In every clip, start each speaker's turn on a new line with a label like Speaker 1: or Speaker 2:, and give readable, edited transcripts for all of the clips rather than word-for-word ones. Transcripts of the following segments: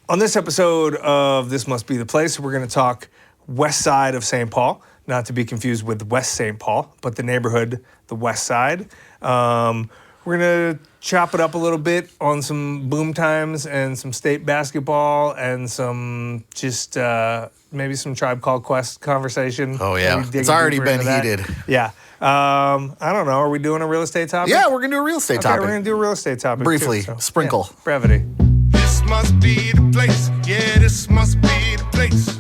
Speaker 1: On this episode of This Must Be the Place, we're going to talk west side of St. Paul, not to be confused with West St. Paul, but the neighborhood, the west side. We're going to chop it up a little bit on some BooMTimeS and some state basketball and some just maybe some Tribe Called Quest conversation.
Speaker 2: Oh, yeah. It's already been heated.
Speaker 1: Yeah. I don't know. Are we doing a real estate topic?
Speaker 2: Yeah, we're going to do a real estate topic.
Speaker 1: We're going to do a real estate topic.
Speaker 2: Briefly,
Speaker 1: too, so,
Speaker 2: sprinkle.
Speaker 1: Yeah, brevity.
Speaker 3: This must be the place. Yeah, this must be the place.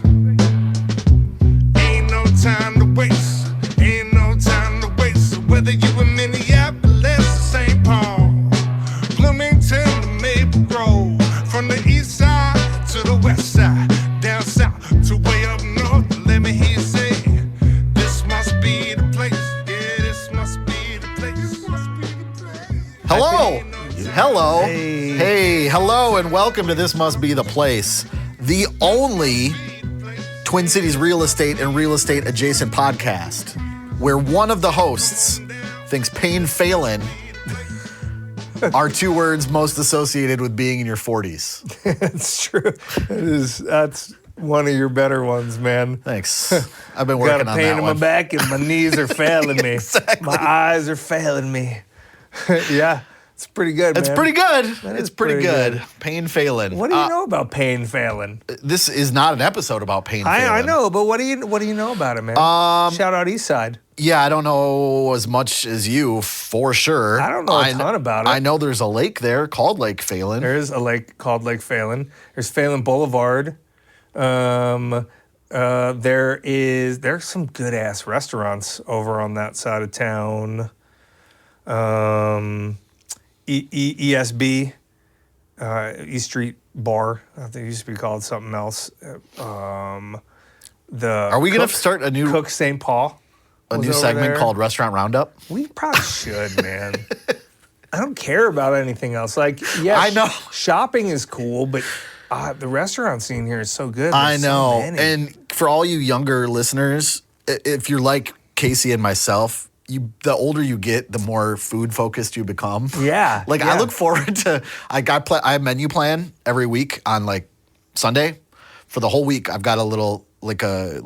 Speaker 3: Ain't no time to waste. Ain't no time to waste. So whether you in Minneapolis or St. Paul, Bloomington to Maple Grove, from the east side to the west side, down south to way up north, let me hear you say, this must be the place. Yeah, this must be the place. This must be the place.
Speaker 2: Hello. Hello.
Speaker 1: Hey.
Speaker 2: Hello, and welcome to This Must Be the Place, the only Twin Cities real estate and real estate adjacent podcast where one of the hosts thinks pain Phelan are two words most associated with being in your 40s.
Speaker 1: It's true. That's one of your better ones, man.
Speaker 2: Thanks. I've been working on
Speaker 1: Got a pain
Speaker 2: that
Speaker 1: in
Speaker 2: one.
Speaker 1: my back and my knees are failing me.
Speaker 2: Exactly.
Speaker 1: My eyes are failing me. Yeah, it's pretty good,
Speaker 2: It's
Speaker 1: man.
Speaker 2: pretty good.
Speaker 1: That
Speaker 2: It's
Speaker 1: is
Speaker 2: pretty
Speaker 1: pretty
Speaker 2: good.
Speaker 1: good.
Speaker 2: Pain Phelan.
Speaker 1: What do you know about pain failing?
Speaker 2: This is not an episode about pain Phelan.
Speaker 1: I know, but what do you know about it, man? Shout out East Side.
Speaker 2: Yeah, I don't know as much as you, for sure.
Speaker 1: I don't know a ton about it.
Speaker 2: I know there's a lake there called Lake Phelan.
Speaker 1: There is a lake called Lake Phelan. There's Phelan Boulevard. There's some good ass restaurants over on that side of town. ESB, East Street Bar. I think it used to be called something else. Are
Speaker 2: we going to start a new
Speaker 1: Cook St. Paul? was over
Speaker 2: segment
Speaker 1: there.
Speaker 2: called Restaurant Roundup?
Speaker 1: We probably should, man. I don't care about anything else. Like, yeah,
Speaker 2: I know.
Speaker 1: Shopping is cool, but the restaurant scene here is so good.
Speaker 2: I
Speaker 1: There's so
Speaker 2: know.
Speaker 1: many.
Speaker 2: And for all you younger listeners, if you're like Casey and myself, the older you get, the more food focused you become.
Speaker 1: Yeah.
Speaker 2: Like
Speaker 1: yeah.
Speaker 2: I look forward to I menu plan every week on like Sunday. For the whole week, I've got a little dry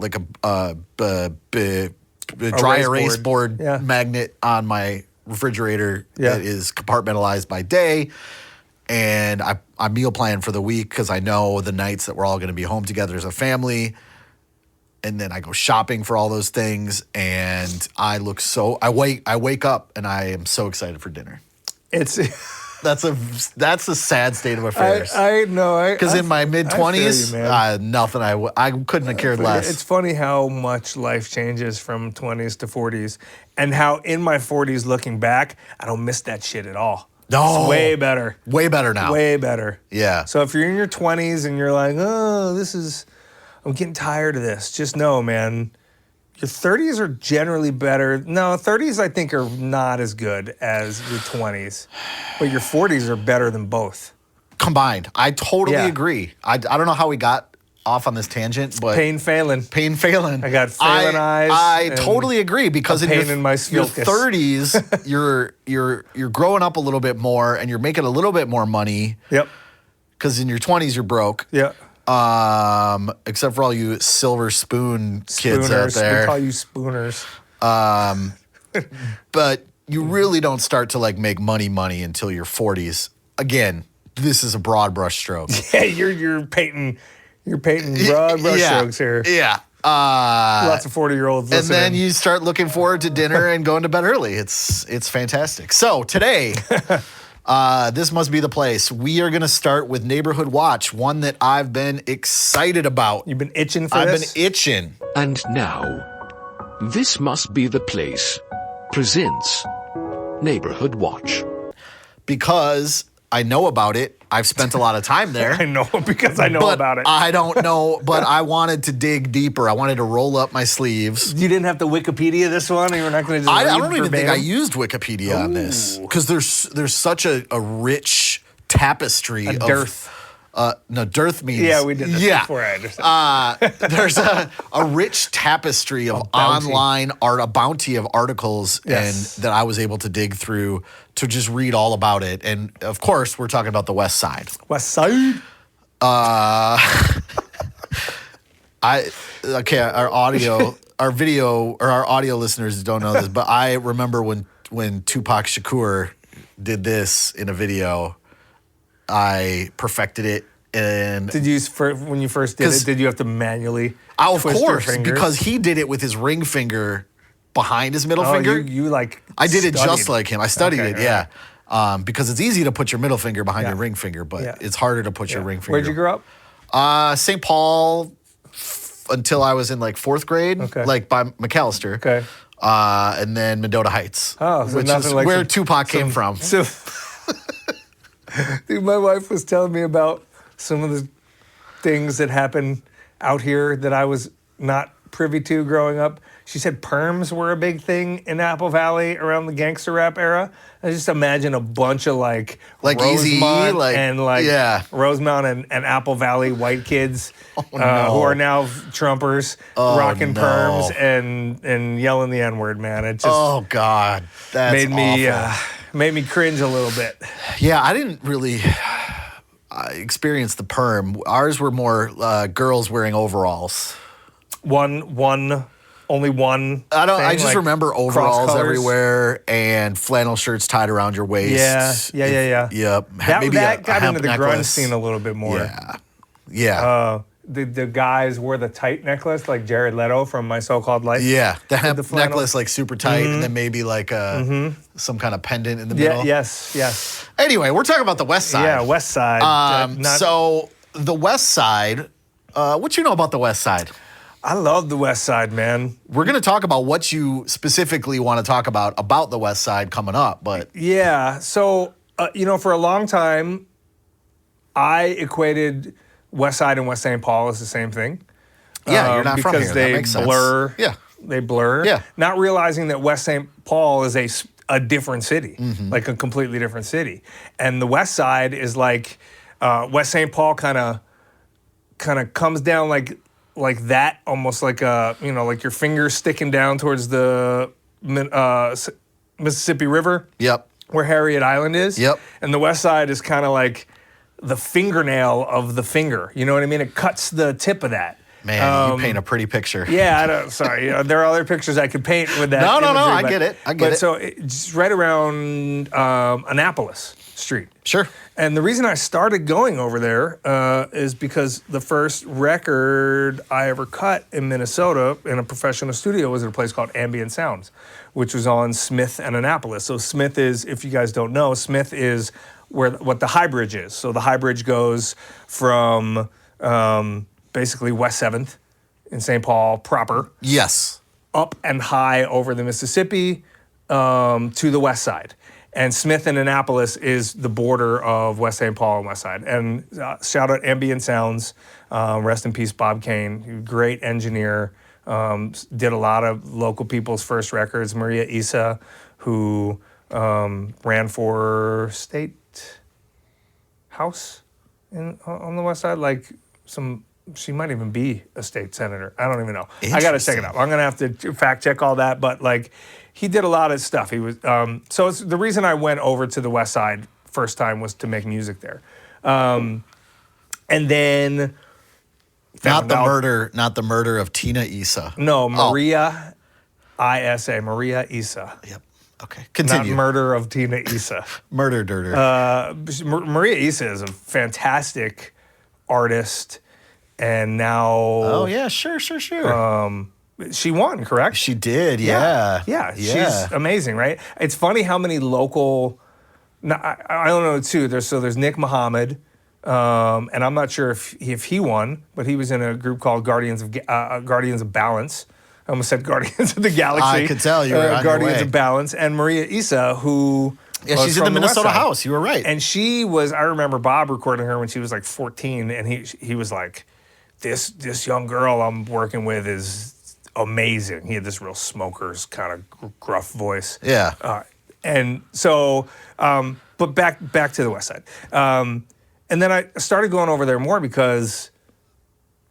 Speaker 2: erase board
Speaker 1: Yeah.
Speaker 2: magnet on my refrigerator
Speaker 1: Yeah.
Speaker 2: that is compartmentalized by day. And I meal plan for the week because I know the nights that we're all going to be home together as a family. And then I go shopping for all those things, and I wake up and I am so excited for dinner.
Speaker 1: It's
Speaker 2: That's a sad state of affairs.
Speaker 1: I know.
Speaker 2: Because in my mid-20s, nothing. I couldn't have cared less.
Speaker 1: It's funny how much life changes from 20s to 40s, and how in my 40s, looking back, I don't miss that shit at all.
Speaker 2: No.
Speaker 1: It's way better.
Speaker 2: Way better now.
Speaker 1: Way better.
Speaker 2: Yeah.
Speaker 1: So if you're in your 20s and you're like, oh, I'm getting tired of this, just know, man, your 30s are generally better. No, 30s I think are not as good as your 20s, but your 40s are better than both.
Speaker 2: Combined. I totally
Speaker 1: Yeah.
Speaker 2: agree. I don't know how we got off on this tangent, but
Speaker 1: Pain Phelan.
Speaker 2: Phelan.
Speaker 1: I got Phelan eyes
Speaker 2: I
Speaker 1: and
Speaker 2: totally agree because
Speaker 1: a
Speaker 2: in your
Speaker 1: pain in my
Speaker 2: your
Speaker 1: sphylacus.
Speaker 2: 30s, you're growing up a little bit more and you're making a little bit more money.
Speaker 1: Yep.
Speaker 2: Because in your 20s you're broke.
Speaker 1: Yep.
Speaker 2: Except for all you silver spoon kids out
Speaker 1: Spooners.
Speaker 2: there.
Speaker 1: We call you spooners.
Speaker 2: But you really don't start to like make money until your 40s. Again, this is a broad brush stroke.
Speaker 1: Yeah, you're painting broad brushstrokes here.
Speaker 2: Yeah.
Speaker 1: Lots of 40-year-olds
Speaker 2: And
Speaker 1: listening.
Speaker 2: then you start looking forward to dinner and going to bed early. It's fantastic. So today, this must be the place. We are going to start with Neighborhood Watch, one that I've been excited about.
Speaker 1: You've been itching for
Speaker 2: I've
Speaker 1: this?
Speaker 2: been itching.
Speaker 4: And now, This Must Be the Place presents Neighborhood Watch.
Speaker 2: Because I know about it. I've spent a lot of time there.
Speaker 1: I know because I know
Speaker 2: but
Speaker 1: about it.
Speaker 2: I don't know, but I wanted to dig deeper. I wanted to roll up my sleeves.
Speaker 1: You didn't have to Wikipedia this one? You were not going to just
Speaker 2: I
Speaker 1: read
Speaker 2: don't even think I
Speaker 1: verbatim?
Speaker 2: used Wikipedia on this because there's such a rich tapestry
Speaker 1: A
Speaker 2: of
Speaker 1: dearth.
Speaker 2: No, dearth means
Speaker 1: Yeah, we did this before. I understand.
Speaker 2: there's a rich tapestry of
Speaker 1: bounty.
Speaker 2: online art, a bounty of articles,
Speaker 1: Yes.
Speaker 2: and that I was able to dig through to just read all about it. And of course, we're talking about the West Side.
Speaker 1: West Side.
Speaker 2: Our video, or our audio listeners don't know this, but I remember when Tupac Shakur did this in a video, I perfected it. And
Speaker 1: Did you when you first did it? Did you have to manually?
Speaker 2: Of
Speaker 1: twist your
Speaker 2: course,
Speaker 1: fingers?
Speaker 2: because he did it with his ring finger behind his middle
Speaker 1: Oh,
Speaker 2: finger.
Speaker 1: you like.
Speaker 2: I did it just
Speaker 1: studied.
Speaker 2: like him. I studied
Speaker 1: Okay,
Speaker 2: it,
Speaker 1: all
Speaker 2: yeah. Because it's easy to put your middle finger behind
Speaker 1: Yeah.
Speaker 2: your ring finger, but
Speaker 1: Yeah.
Speaker 2: it's harder to put your ring finger.
Speaker 1: Where'd you grow up?
Speaker 2: St. Paul until I was in like 4th grade,
Speaker 1: Okay.
Speaker 2: like by McAllister.
Speaker 1: Okay.
Speaker 2: And then Mendota Heights,
Speaker 1: Oh, so
Speaker 2: which
Speaker 1: nothing
Speaker 2: is
Speaker 1: like
Speaker 2: where
Speaker 1: some-
Speaker 2: Tupac came from.
Speaker 1: So, dude, my wife was telling me about some of the things that happened out here that I was not privy to growing up. She said perms were a big thing in Apple Valley around the gangster rap era. I just imagine a bunch of like
Speaker 2: Eazy-E,
Speaker 1: Rosemont and
Speaker 2: yeah.
Speaker 1: Rosemount and Apple Valley white kids
Speaker 2: no.
Speaker 1: who are now Trumpers rocking
Speaker 2: no.
Speaker 1: perms and yelling the N-word, man. It just
Speaker 2: Oh God, that's
Speaker 1: made me cringe a little bit.
Speaker 2: Yeah, I didn't really experience the perm. Ours were more girls wearing overalls.
Speaker 1: Only one.
Speaker 2: I
Speaker 1: thing,
Speaker 2: just
Speaker 1: like
Speaker 2: remember
Speaker 1: cross
Speaker 2: overalls
Speaker 1: colors.
Speaker 2: everywhere and flannel shirts tied around your waist.
Speaker 1: Yeah.
Speaker 2: Yep.
Speaker 1: That got
Speaker 2: hemp
Speaker 1: into the grunge
Speaker 2: necklace.
Speaker 1: scene a little bit more.
Speaker 2: Yeah.
Speaker 1: The guys wore the tight necklace like Jared Leto from My So-Called Life.
Speaker 2: Yeah, the hemp
Speaker 1: the flannel.
Speaker 2: necklace like super tight, and then maybe like some kind of pendant in the middle.
Speaker 1: Yes.
Speaker 2: Anyway, we're talking about the West Side.
Speaker 1: Yeah, West Side.
Speaker 2: So the West Side, what you know about the West Side?
Speaker 1: I love the West Side, man.
Speaker 2: We're going to talk about what you specifically want to talk about the West Side coming up, but
Speaker 1: Yeah. So, for a long time, I equated West Side and West St. Paul as the same thing.
Speaker 2: yeah, you're not from
Speaker 1: because
Speaker 2: here.
Speaker 1: they
Speaker 2: That makes sense.
Speaker 1: blur.
Speaker 2: Yeah.
Speaker 1: They blur.
Speaker 2: Yeah.
Speaker 1: Not realizing that West St. Paul is a different city,
Speaker 2: Mm-hmm.
Speaker 1: like a completely different city, and the West Side is like West St. Paul kind of comes down like that, almost like like your fingers sticking down towards the Mississippi River.
Speaker 2: Yep.
Speaker 1: Where Harriet Island is.
Speaker 2: Yep.
Speaker 1: And the West Side is kind of like the fingernail of the finger. You know what I mean? It cuts the tip of that.
Speaker 2: Man, you paint a pretty picture.
Speaker 1: Yeah, sorry. there are other pictures I could paint with that.
Speaker 2: No,
Speaker 1: imagery,
Speaker 2: I get it.
Speaker 1: But so it's right around Annapolis Street.
Speaker 2: Sure.
Speaker 1: And the reason I started going over there is because the first record I ever cut in Minnesota in a professional studio was at a place called Ambient Sounds, which was on Smith and Annapolis. So Smith is, if you guys don't know, Smith is what the High Bridge is. So the High Bridge goes from basically West 7th in St. Paul proper,
Speaker 2: Yes.
Speaker 1: up and high over the Mississippi to the West Side. And Smith and Annapolis is the border of West St. Paul and West Side. And shout out Ambient Sounds, rest in peace Bob Kane, great engineer, did a lot of local people's first records. Maria Issa, who ran for State House on the West Side, she might even be a state senator. I don't even know. I got to check it out. I'm going to have to fact check all that. But he did a lot of stuff. He was so it's the reason I went over to the West Side first time was to make music there, and then
Speaker 2: Not the murder of Tina Issa.
Speaker 1: no Maria Issa Maria Issa.
Speaker 2: Yep. Okay.
Speaker 1: Not
Speaker 2: Continue.
Speaker 1: murder of Tina Issa.
Speaker 2: Murder dirter.
Speaker 1: Maria Issa is a fantastic artist, and now
Speaker 2: oh yeah, sure.
Speaker 1: she won, correct?
Speaker 2: She did, yeah.
Speaker 1: Yeah, she's amazing, right? It's funny how many local. I don't know too. There's Nick Muhammad, and I'm not sure if he won, but he was in a group called Guardians of Balance. I almost said Guardians of the Galaxy.
Speaker 2: I could tell you were on your
Speaker 1: Guardians
Speaker 2: way.
Speaker 1: of Balance, and Maria Issa, who
Speaker 2: Yeah,
Speaker 1: was
Speaker 2: she's in
Speaker 1: from
Speaker 2: the
Speaker 1: West
Speaker 2: Minnesota
Speaker 1: Side.
Speaker 2: House. You were right.
Speaker 1: And she was. I remember Bob recording her when she was like 14, and he was like, "This young girl I'm working with is amazing." He had this real smoker's kind of gruff voice.
Speaker 2: Yeah.
Speaker 1: And so, but back to the West Side. And then I started going over there more because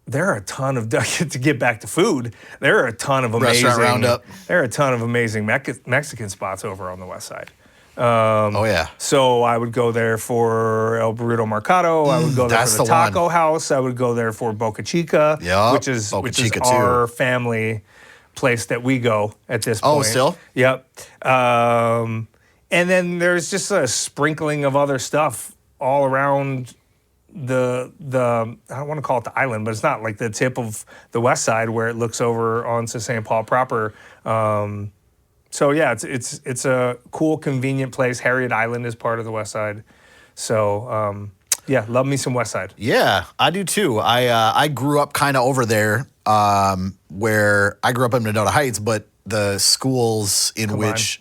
Speaker 1: there are a ton of to get back to food. There are a ton of amazing
Speaker 2: Restaurant Roundup.
Speaker 1: There are a ton of amazing Mexican spots over on the West Side.
Speaker 2: Oh yeah.
Speaker 1: So I would go there for El Burrito Mercado. I would go there
Speaker 2: that's
Speaker 1: for the
Speaker 2: the one.
Speaker 1: taco house. I would go there for Boca Chica,
Speaker 2: Yup,
Speaker 1: which is
Speaker 2: Boca
Speaker 1: which is
Speaker 2: Chica,
Speaker 1: our
Speaker 2: too.
Speaker 1: family place that we go at this
Speaker 2: Oh,
Speaker 1: point.
Speaker 2: still?
Speaker 1: Yep. And then there's just a sprinkling of other stuff all around the I don't want to call it the island, but it's not like the tip of the west side where it looks over onto St. Paul proper. So yeah, it's a cool, convenient place. Harriet Island is part of the west side. So yeah, love me some west side.
Speaker 2: Yeah, I do too. I grew up kind of over there, where I grew up in Mendota Heights, but the schools in
Speaker 1: Combined,
Speaker 2: which,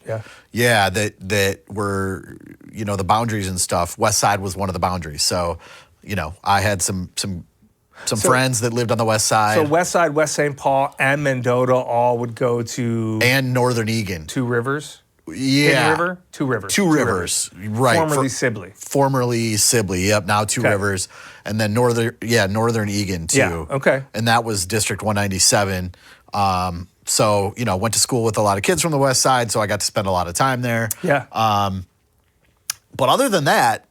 Speaker 1: yeah.
Speaker 2: that were, the boundaries and stuff. West Side was one of the boundaries. So, I had some friends that lived on the west side.
Speaker 1: So west side, West St. Paul, and Mendota all would go to
Speaker 2: and Northern Egan.
Speaker 1: Two Rivers.
Speaker 2: Yeah.
Speaker 1: Hidden River? Two Rivers.
Speaker 2: Two Rivers. Right.
Speaker 1: Formerly Sibley.
Speaker 2: Formerly Sibley. Yep. Now Two
Speaker 1: Okay.
Speaker 2: Rivers, and then Northern Egan too.
Speaker 1: Yeah, okay.
Speaker 2: And that was District 197. So went to school with a lot of kids from the west side, so I got to spend a lot of time there.
Speaker 1: Yeah.
Speaker 2: But other than that,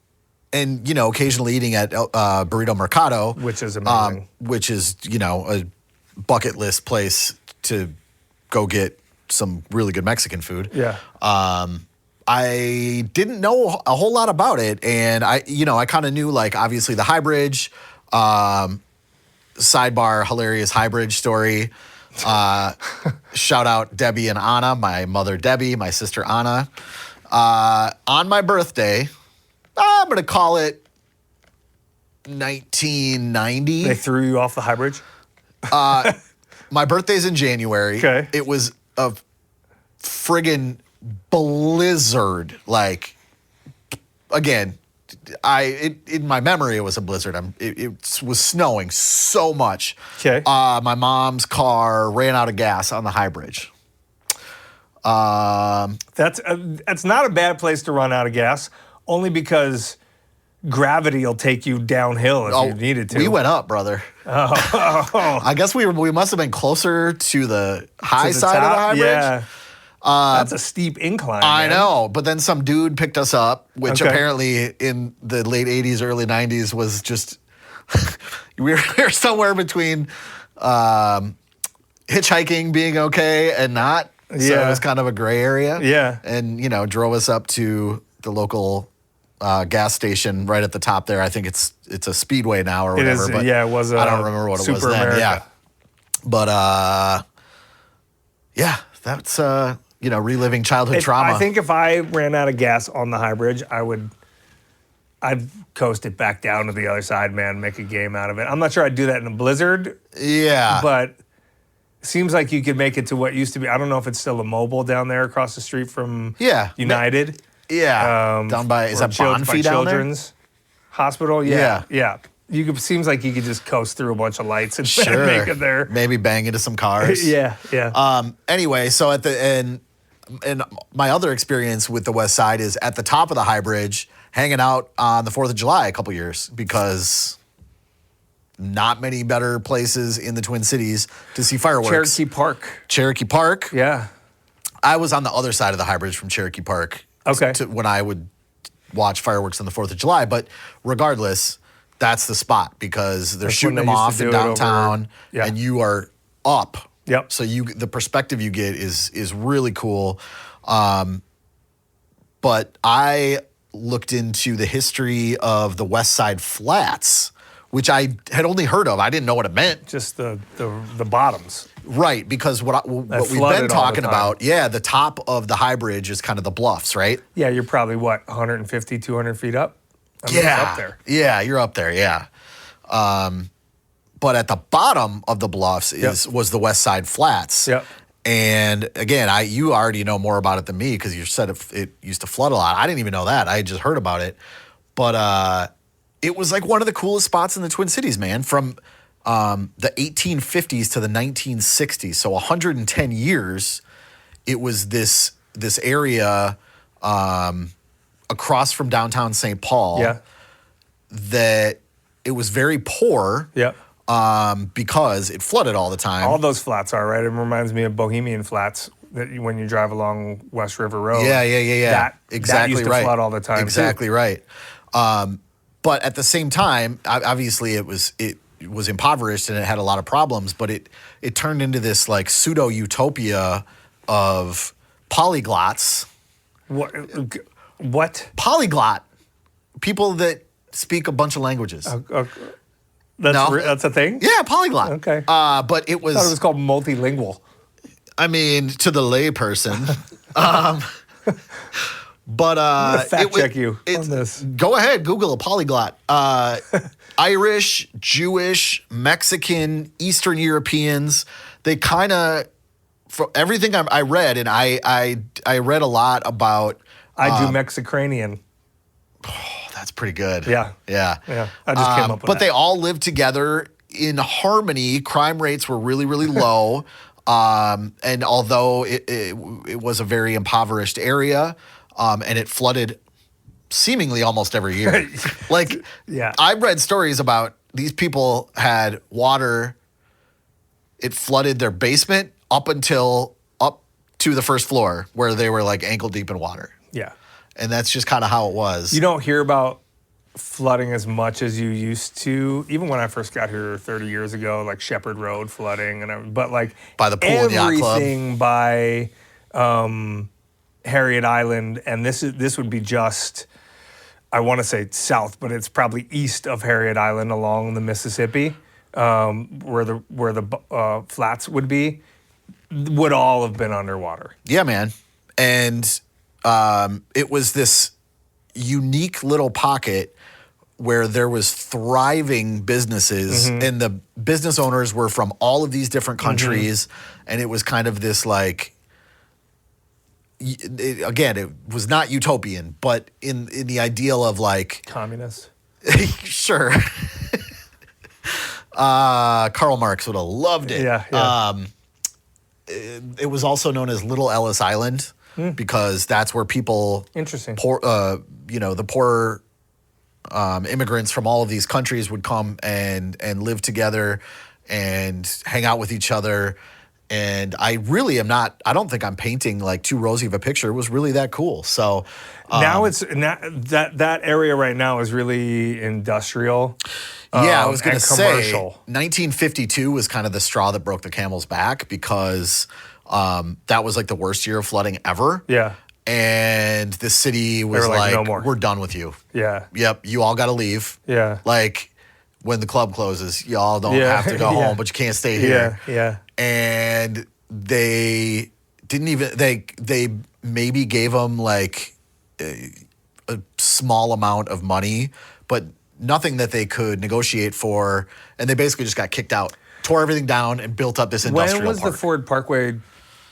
Speaker 2: and occasionally eating at Burrito Mercado,
Speaker 1: Which is amazing.
Speaker 2: which is a bucket list place to go get some really good Mexican food.
Speaker 1: Yeah.
Speaker 2: I didn't know a whole lot about it, and I kind of knew, like, obviously the High Bridge, sidebar, hilarious High Bridge story. Shout out Debbie and Anna, my mother Debbie, my sister Anna. On my birthday, I'm gonna call it 1990.
Speaker 1: They threw you off the high bridge?
Speaker 2: My birthday's in January.
Speaker 1: Okay.
Speaker 2: It was a friggin' blizzard. Like, again, in my memory, it was a blizzard. It was snowing so much.
Speaker 1: Okay.
Speaker 2: My mom's car ran out of gas on the High Bridge.
Speaker 1: That's not a bad place to run out of gas, only because gravity will take you downhill if you needed to.
Speaker 2: We went up, brother.
Speaker 1: Oh.
Speaker 2: I guess we must have been closer to the high
Speaker 1: To the
Speaker 2: side of the
Speaker 1: top?
Speaker 2: High Bridge.
Speaker 1: Yeah. That's a steep incline.
Speaker 2: I
Speaker 1: man.
Speaker 2: know, but then some dude picked us up, which
Speaker 1: Okay.
Speaker 2: apparently in the late 80s, early 90s was just, we were somewhere between hitchhiking being okay and not. So
Speaker 1: Yeah.
Speaker 2: it was kind of a gray area.
Speaker 1: Yeah.
Speaker 2: And, drove us up to the local gas station right at the top there. I think it's a Speedway now or
Speaker 1: It
Speaker 2: whatever.
Speaker 1: is,
Speaker 2: but
Speaker 1: yeah, it was
Speaker 2: I don't remember what it was
Speaker 1: Super
Speaker 2: then.
Speaker 1: America.
Speaker 2: Yeah. But, yeah, that's, reliving childhood trauma.
Speaker 1: I think if I ran out of gas on the high bridge, I'd coast it back down to the other side, man, make a game out of it. I'm not sure I'd do that in a blizzard,
Speaker 2: Yeah.
Speaker 1: but it seems like you could make it to what used to be. I don't know if it's still a Mobile down there across the street from United.
Speaker 2: Yeah. Down by, is
Speaker 1: or
Speaker 2: that Bonfie down there?
Speaker 1: Children's Hospital?
Speaker 2: Yeah.
Speaker 1: Yeah. Seems like you could just coast through a bunch of lights and
Speaker 2: Sure.
Speaker 1: make it there.
Speaker 2: Maybe bang into some cars.
Speaker 1: Yeah.
Speaker 2: Anyway, so at the end, and my other experience with the West Side is at the top of the High Bridge, hanging out on the 4th of July a couple years, because not many better places in the Twin Cities to see fireworks.
Speaker 1: Cherokee Park.
Speaker 2: Yeah.
Speaker 1: Yeah.
Speaker 2: I was on the other side of the High Bridge from Cherokee Park.
Speaker 1: Okay.
Speaker 2: When I would watch fireworks on the 4th of July. But regardless, that's the spot, because they're
Speaker 1: That's
Speaker 2: shooting
Speaker 1: when
Speaker 2: them
Speaker 1: they used
Speaker 2: off
Speaker 1: to
Speaker 2: in
Speaker 1: do it over-
Speaker 2: downtown,
Speaker 1: Yeah.
Speaker 2: and you are up.
Speaker 1: Yep.
Speaker 2: So the perspective you get is really cool. But I looked into the history of the West Side Flats, which I had only heard of. I didn't know what it meant.
Speaker 1: Just the bottoms.
Speaker 2: Right, because what we've been
Speaker 1: flooded all the
Speaker 2: talking
Speaker 1: time.
Speaker 2: about, the top of the High Bridge is kind of the bluffs, right?
Speaker 1: Yeah, you're probably 150, 200 feet up? I mean, it's up there.
Speaker 2: Yeah, you're up there, yeah. But at the bottom of the bluffs was the West Side Flats.
Speaker 1: Yep.
Speaker 2: And again, you already know more about it than me, because you said it used to flood a lot. I didn't even know that. I had just heard about it. But it was like one of the coolest spots in the Twin Cities, man, from the 1850s to the 1960s. So 110 years, it was this area across from downtown St. Paul.
Speaker 1: Yeah.
Speaker 2: That it was very poor.
Speaker 1: Yeah.
Speaker 2: Because it flooded all the time.
Speaker 1: All those flats are, right? It reminds me of Bohemian Flats when you drive along West River Road.
Speaker 2: Yeah.
Speaker 1: That
Speaker 2: Exactly
Speaker 1: used to
Speaker 2: right.
Speaker 1: flood all the time.
Speaker 2: Exactly
Speaker 1: too.
Speaker 2: right. But at the same time, obviously it was impoverished and it had a lot of problems. But it turned into this like pseudo utopia of polyglots.
Speaker 1: What?
Speaker 2: Polyglot, people that speak a bunch of languages.
Speaker 1: That's a thing?
Speaker 2: Yeah, polyglot.
Speaker 1: Okay.
Speaker 2: But it
Speaker 1: I thought it was called multilingual.
Speaker 2: I mean, to the layperson. But
Speaker 1: I'm gonna fact check you on this.
Speaker 2: Go ahead, Google a polyglot. Irish, Jewish, Mexican, Eastern Europeans. They kind of, for everything I read, and I read a lot about.
Speaker 1: I do Mexicranian.
Speaker 2: Oh, that's pretty good.
Speaker 1: Yeah. I just came up with
Speaker 2: But
Speaker 1: that.
Speaker 2: they all lived together in harmony. Crime rates were really, really low. And although it was a very impoverished area, and it flooded seemingly almost every year. Like,
Speaker 1: Yeah.
Speaker 2: I've read stories about these people had water. It flooded their basement up to the first floor where they were like ankle deep in water.
Speaker 1: Yeah.
Speaker 2: And that's just kind of how it was.
Speaker 1: You don't hear about flooding as much as you used to. Even when I first got here 30 years ago, like Shepherd Road flooding, but like
Speaker 2: By the pool and yacht club.
Speaker 1: everything by Harriet Island, and this would be just, I want to say south, but it's probably east of Harriet Island along the Mississippi, where the flats would be, would all have been underwater.
Speaker 2: Yeah, man. And it was this unique little pocket where there was thriving businesses, and the business owners were from all of these different countries, and it was kind of this like, again, it was not utopian, but in the ideal of like
Speaker 1: Communist.
Speaker 2: sure. Karl Marx would have loved it.
Speaker 1: Yeah.
Speaker 2: It was also known as Little Ellis Island because that's where people,
Speaker 1: Interesting.
Speaker 2: the poor immigrants from all of these countries would come and live together and hang out with each other. And I really am not, I don't think I'm painting like too rosy of a picture. It was really that cool. So
Speaker 1: Now that area right now is really industrial.
Speaker 2: yeah, I was going to
Speaker 1: and
Speaker 2: say
Speaker 1: commercial.
Speaker 2: 1952 was kind of the straw that broke the camel's back because that was like the worst year of flooding ever.
Speaker 1: Yeah.
Speaker 2: And the city was
Speaker 1: were like,
Speaker 2: like,
Speaker 1: "No more."
Speaker 2: we're done with you.
Speaker 1: Yeah.
Speaker 2: Yep, you all got to leave.
Speaker 1: Yeah.
Speaker 2: Like when the club closes, y'all don't
Speaker 1: Yeah,
Speaker 2: have to go
Speaker 1: yeah.
Speaker 2: home, but you can't stay here.
Speaker 1: Yeah.
Speaker 2: And they didn't even, they maybe gave them like a small amount of money, but nothing that they could negotiate for. And they basically just got kicked out, tore everything down, and built up this industrial
Speaker 1: When was
Speaker 2: park.
Speaker 1: the Ford Parkway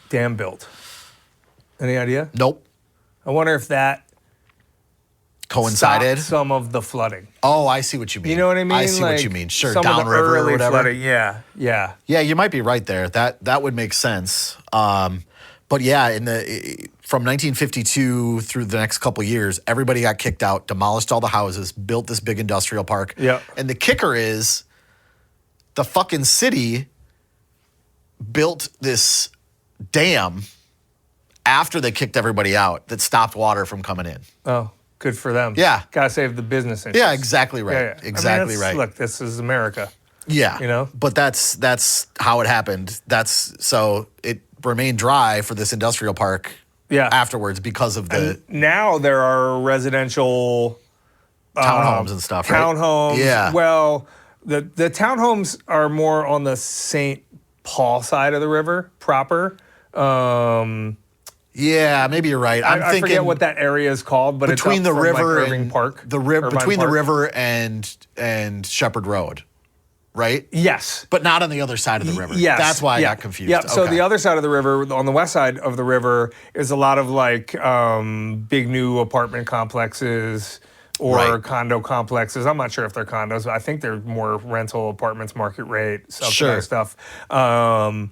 Speaker 1: dam built? Any idea?
Speaker 2: Nope.
Speaker 1: I wonder if that
Speaker 2: Coincided.
Speaker 1: stopped some of the flooding.
Speaker 2: Oh, I see what you mean.
Speaker 1: You know what I mean?
Speaker 2: I see what
Speaker 1: Like,
Speaker 2: you mean. Sure,
Speaker 1: some of the
Speaker 2: downriver or
Speaker 1: early
Speaker 2: whatever.
Speaker 1: flooding. Yeah.
Speaker 2: Yeah, you might be right there. That would make sense. But yeah, from 1952 through the next couple years, everybody got kicked out, demolished all the houses, built this big industrial park.
Speaker 1: Yeah.
Speaker 2: And the kicker is, the fucking city built this dam after they kicked everybody out that stopped water from coming in.
Speaker 1: Oh, good for them.
Speaker 2: Yeah.
Speaker 1: Gotta save the business interests.
Speaker 2: Yeah, exactly right.
Speaker 1: Yeah.
Speaker 2: Exactly right.
Speaker 1: Look, this is America.
Speaker 2: Yeah.
Speaker 1: You know?
Speaker 2: But that's how it happened. So it remained dry for this industrial park
Speaker 1: Yeah.
Speaker 2: afterwards because of the
Speaker 1: Now there are residential
Speaker 2: townhomes and stuff, right?
Speaker 1: townhomes.
Speaker 2: Yeah.
Speaker 1: Well, the townhomes are more on the St. Paul side of the river proper.
Speaker 2: Yeah, maybe you're right. I'm
Speaker 1: I
Speaker 2: thinking
Speaker 1: forget what that area is called, but
Speaker 2: between
Speaker 1: it's
Speaker 2: the
Speaker 1: up from,
Speaker 2: river
Speaker 1: like Irving
Speaker 2: and
Speaker 1: Park.
Speaker 2: between
Speaker 1: Irvine
Speaker 2: the
Speaker 1: Park.
Speaker 2: river and Shepherd Road, right?
Speaker 1: Yes.
Speaker 2: But not on the other side of the river.
Speaker 1: Yes.
Speaker 2: That's why I
Speaker 1: Yeah.
Speaker 2: got confused.
Speaker 1: Yeah. So
Speaker 2: Okay.
Speaker 1: the other side of the river, on the west side of the river, is a lot of like big new apartment complexes or
Speaker 2: Right.
Speaker 1: condo complexes. I'm not sure if they're condos, but I think they're more rental apartments, market rate, subsidized
Speaker 2: Sure.
Speaker 1: stuff. And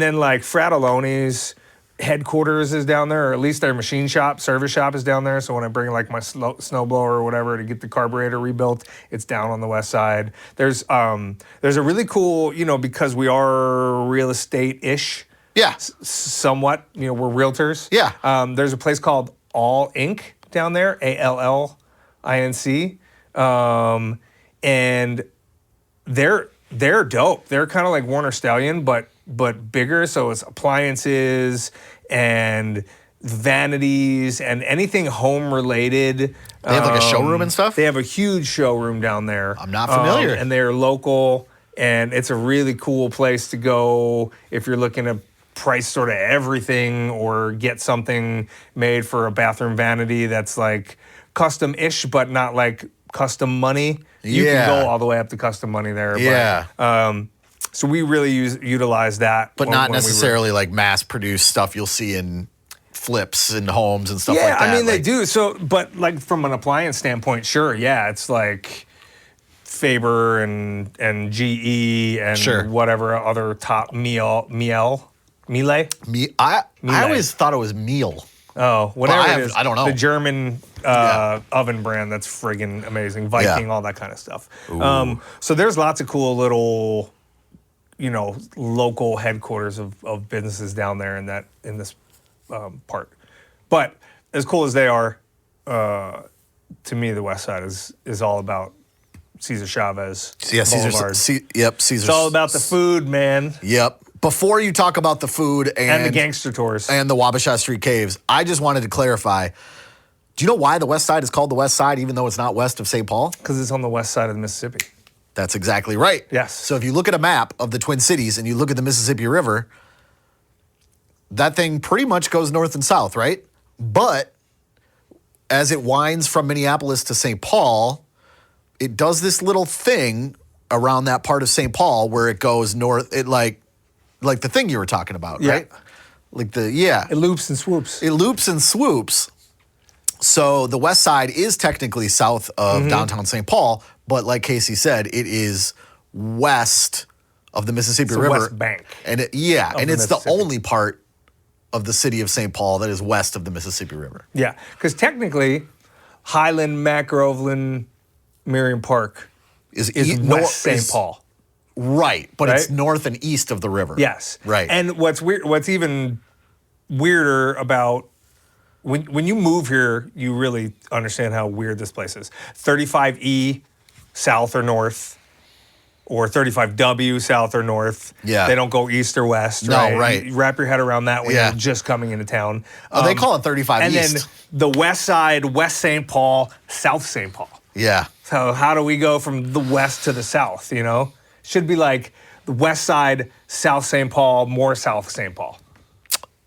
Speaker 1: then like Fratelloni's headquarters is down there, or at least their machine shop, service shop is down there. So when I bring like my snowblower or whatever to get the carburetor rebuilt, it's down on the west side. There's a really cool, because we are real estate-ish
Speaker 2: Yeah.
Speaker 1: Somewhat. You know, we're realtors.
Speaker 2: Yeah.
Speaker 1: There's a place called All Inc. down there, ALLINC, and they're dope. They're kind of like Warner Stallion, but bigger. So it's appliances and vanities and anything home related.
Speaker 2: They have like a showroom and stuff?
Speaker 1: They have a huge showroom down there.
Speaker 2: I'm not familiar.
Speaker 1: And they're local, and it's a really cool place to go if you're looking to price sort of everything or get something made for a bathroom vanity that's like custom-ish, but not like custom money. You can go all the way up to custom money there.
Speaker 2: Yeah.
Speaker 1: But, so we really utilize that.
Speaker 2: But not necessarily like mass-produced stuff you'll see in flips and homes and stuff like that.
Speaker 1: Yeah, I mean, they
Speaker 2: like,
Speaker 1: do. So, but like from an appliance standpoint, sure, yeah, it's like Faber and GE and whatever other top Miele.
Speaker 2: I always thought it was meal.
Speaker 1: Oh, whatever it is.
Speaker 2: I don't know.
Speaker 1: The German oven brand that's friggin' amazing. Viking, all that kind of stuff. So there's lots of cool little, local headquarters of businesses down there in this part. But as cool as they are, to me, the West Side is all about Ceasar Chavez.
Speaker 2: Yeah,
Speaker 1: Boulevard.
Speaker 2: Ceasar.
Speaker 1: It's all about the food, man.
Speaker 2: Yep. Before you talk about the food
Speaker 1: And the gangster tours.
Speaker 2: and the Wabasha Street Caves, I just wanted to clarify. Do you know why the West Side is called the West Side, even though it's not west of St. Paul?
Speaker 1: Because it's on the west side of the Mississippi.
Speaker 2: That's exactly right.
Speaker 1: Yes.
Speaker 2: So if you look at a map of the Twin Cities and you look at the Mississippi River, that thing pretty much goes north and south, right? But as it winds from Minneapolis to St. Paul, it does this little thing around that part of St. Paul where it goes north. It like the thing you were talking about, right?
Speaker 1: It loops and swoops.
Speaker 2: It loops and swoops. So the West Side is technically south of downtown St. Paul, but like Casey said, it is west of the Mississippi
Speaker 1: It's the
Speaker 2: River.
Speaker 1: West Bank
Speaker 2: And it's the only part of the city of St. Paul that is west of the Mississippi River.
Speaker 1: Yeah, because technically, Highland, Mac Groveland, Miriam Park is West St. Paul.
Speaker 2: Right, but
Speaker 1: Right?
Speaker 2: it's north and east of the river.
Speaker 1: Yes.
Speaker 2: Right.
Speaker 1: And what's even weirder about when you move here, you really understand how weird this place is. 35E, south or north, or 35W, south or north.
Speaker 2: Yeah.
Speaker 1: They don't go east or west.
Speaker 2: No, right.
Speaker 1: You wrap your head around that when you're just coming into town.
Speaker 2: They call it 35
Speaker 1: and
Speaker 2: East.
Speaker 1: then the west side, West St. Paul, South St. Paul.
Speaker 2: Yeah.
Speaker 1: So how do we go from the west to the south, Should be like the west side, South St. Paul, more South St. Paul.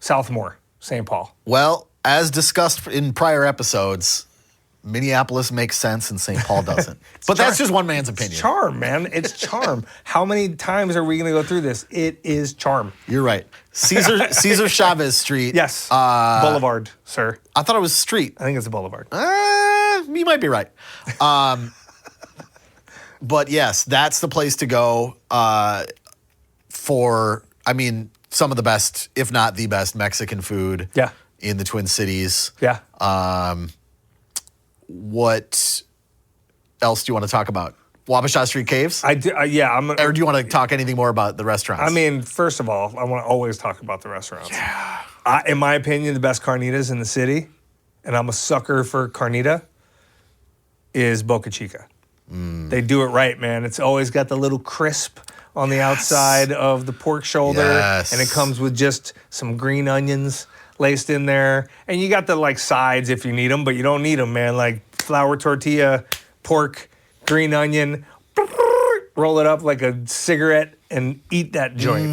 Speaker 1: Southmore, St. Paul.
Speaker 2: Well, as discussed in prior episodes, Minneapolis makes sense and St. Paul doesn't. But that's just one man's opinion.
Speaker 1: It's charm, man. It's charm. How many times are we going to go through this? It is charm.
Speaker 2: You're right. Caesar Chavez Street.
Speaker 1: Yes. Boulevard, sir.
Speaker 2: I thought it was street.
Speaker 1: I think it's a boulevard.
Speaker 2: You might be right. But yes, that's the place to go for, some of the best, if not the best, Mexican food in the Twin Cities.
Speaker 1: Yeah.
Speaker 2: What else do you want to talk about? Wabasha Street Caves?
Speaker 1: I do. Or
Speaker 2: do you want to talk anything more about the restaurants?
Speaker 1: First of all, I want to always talk about the restaurants. Yeah. In my opinion, the best carnitas in the city, and I'm a sucker for carnita, is Boca Chica. They do it right, man. It's always got the little crisp on the outside of the pork shoulder, and it comes with just some green onions laced in there. And you got the sides if you need them, but you don't need them, man. Like flour tortilla, pork, green onion, roll it up like a cigarette and eat that joint.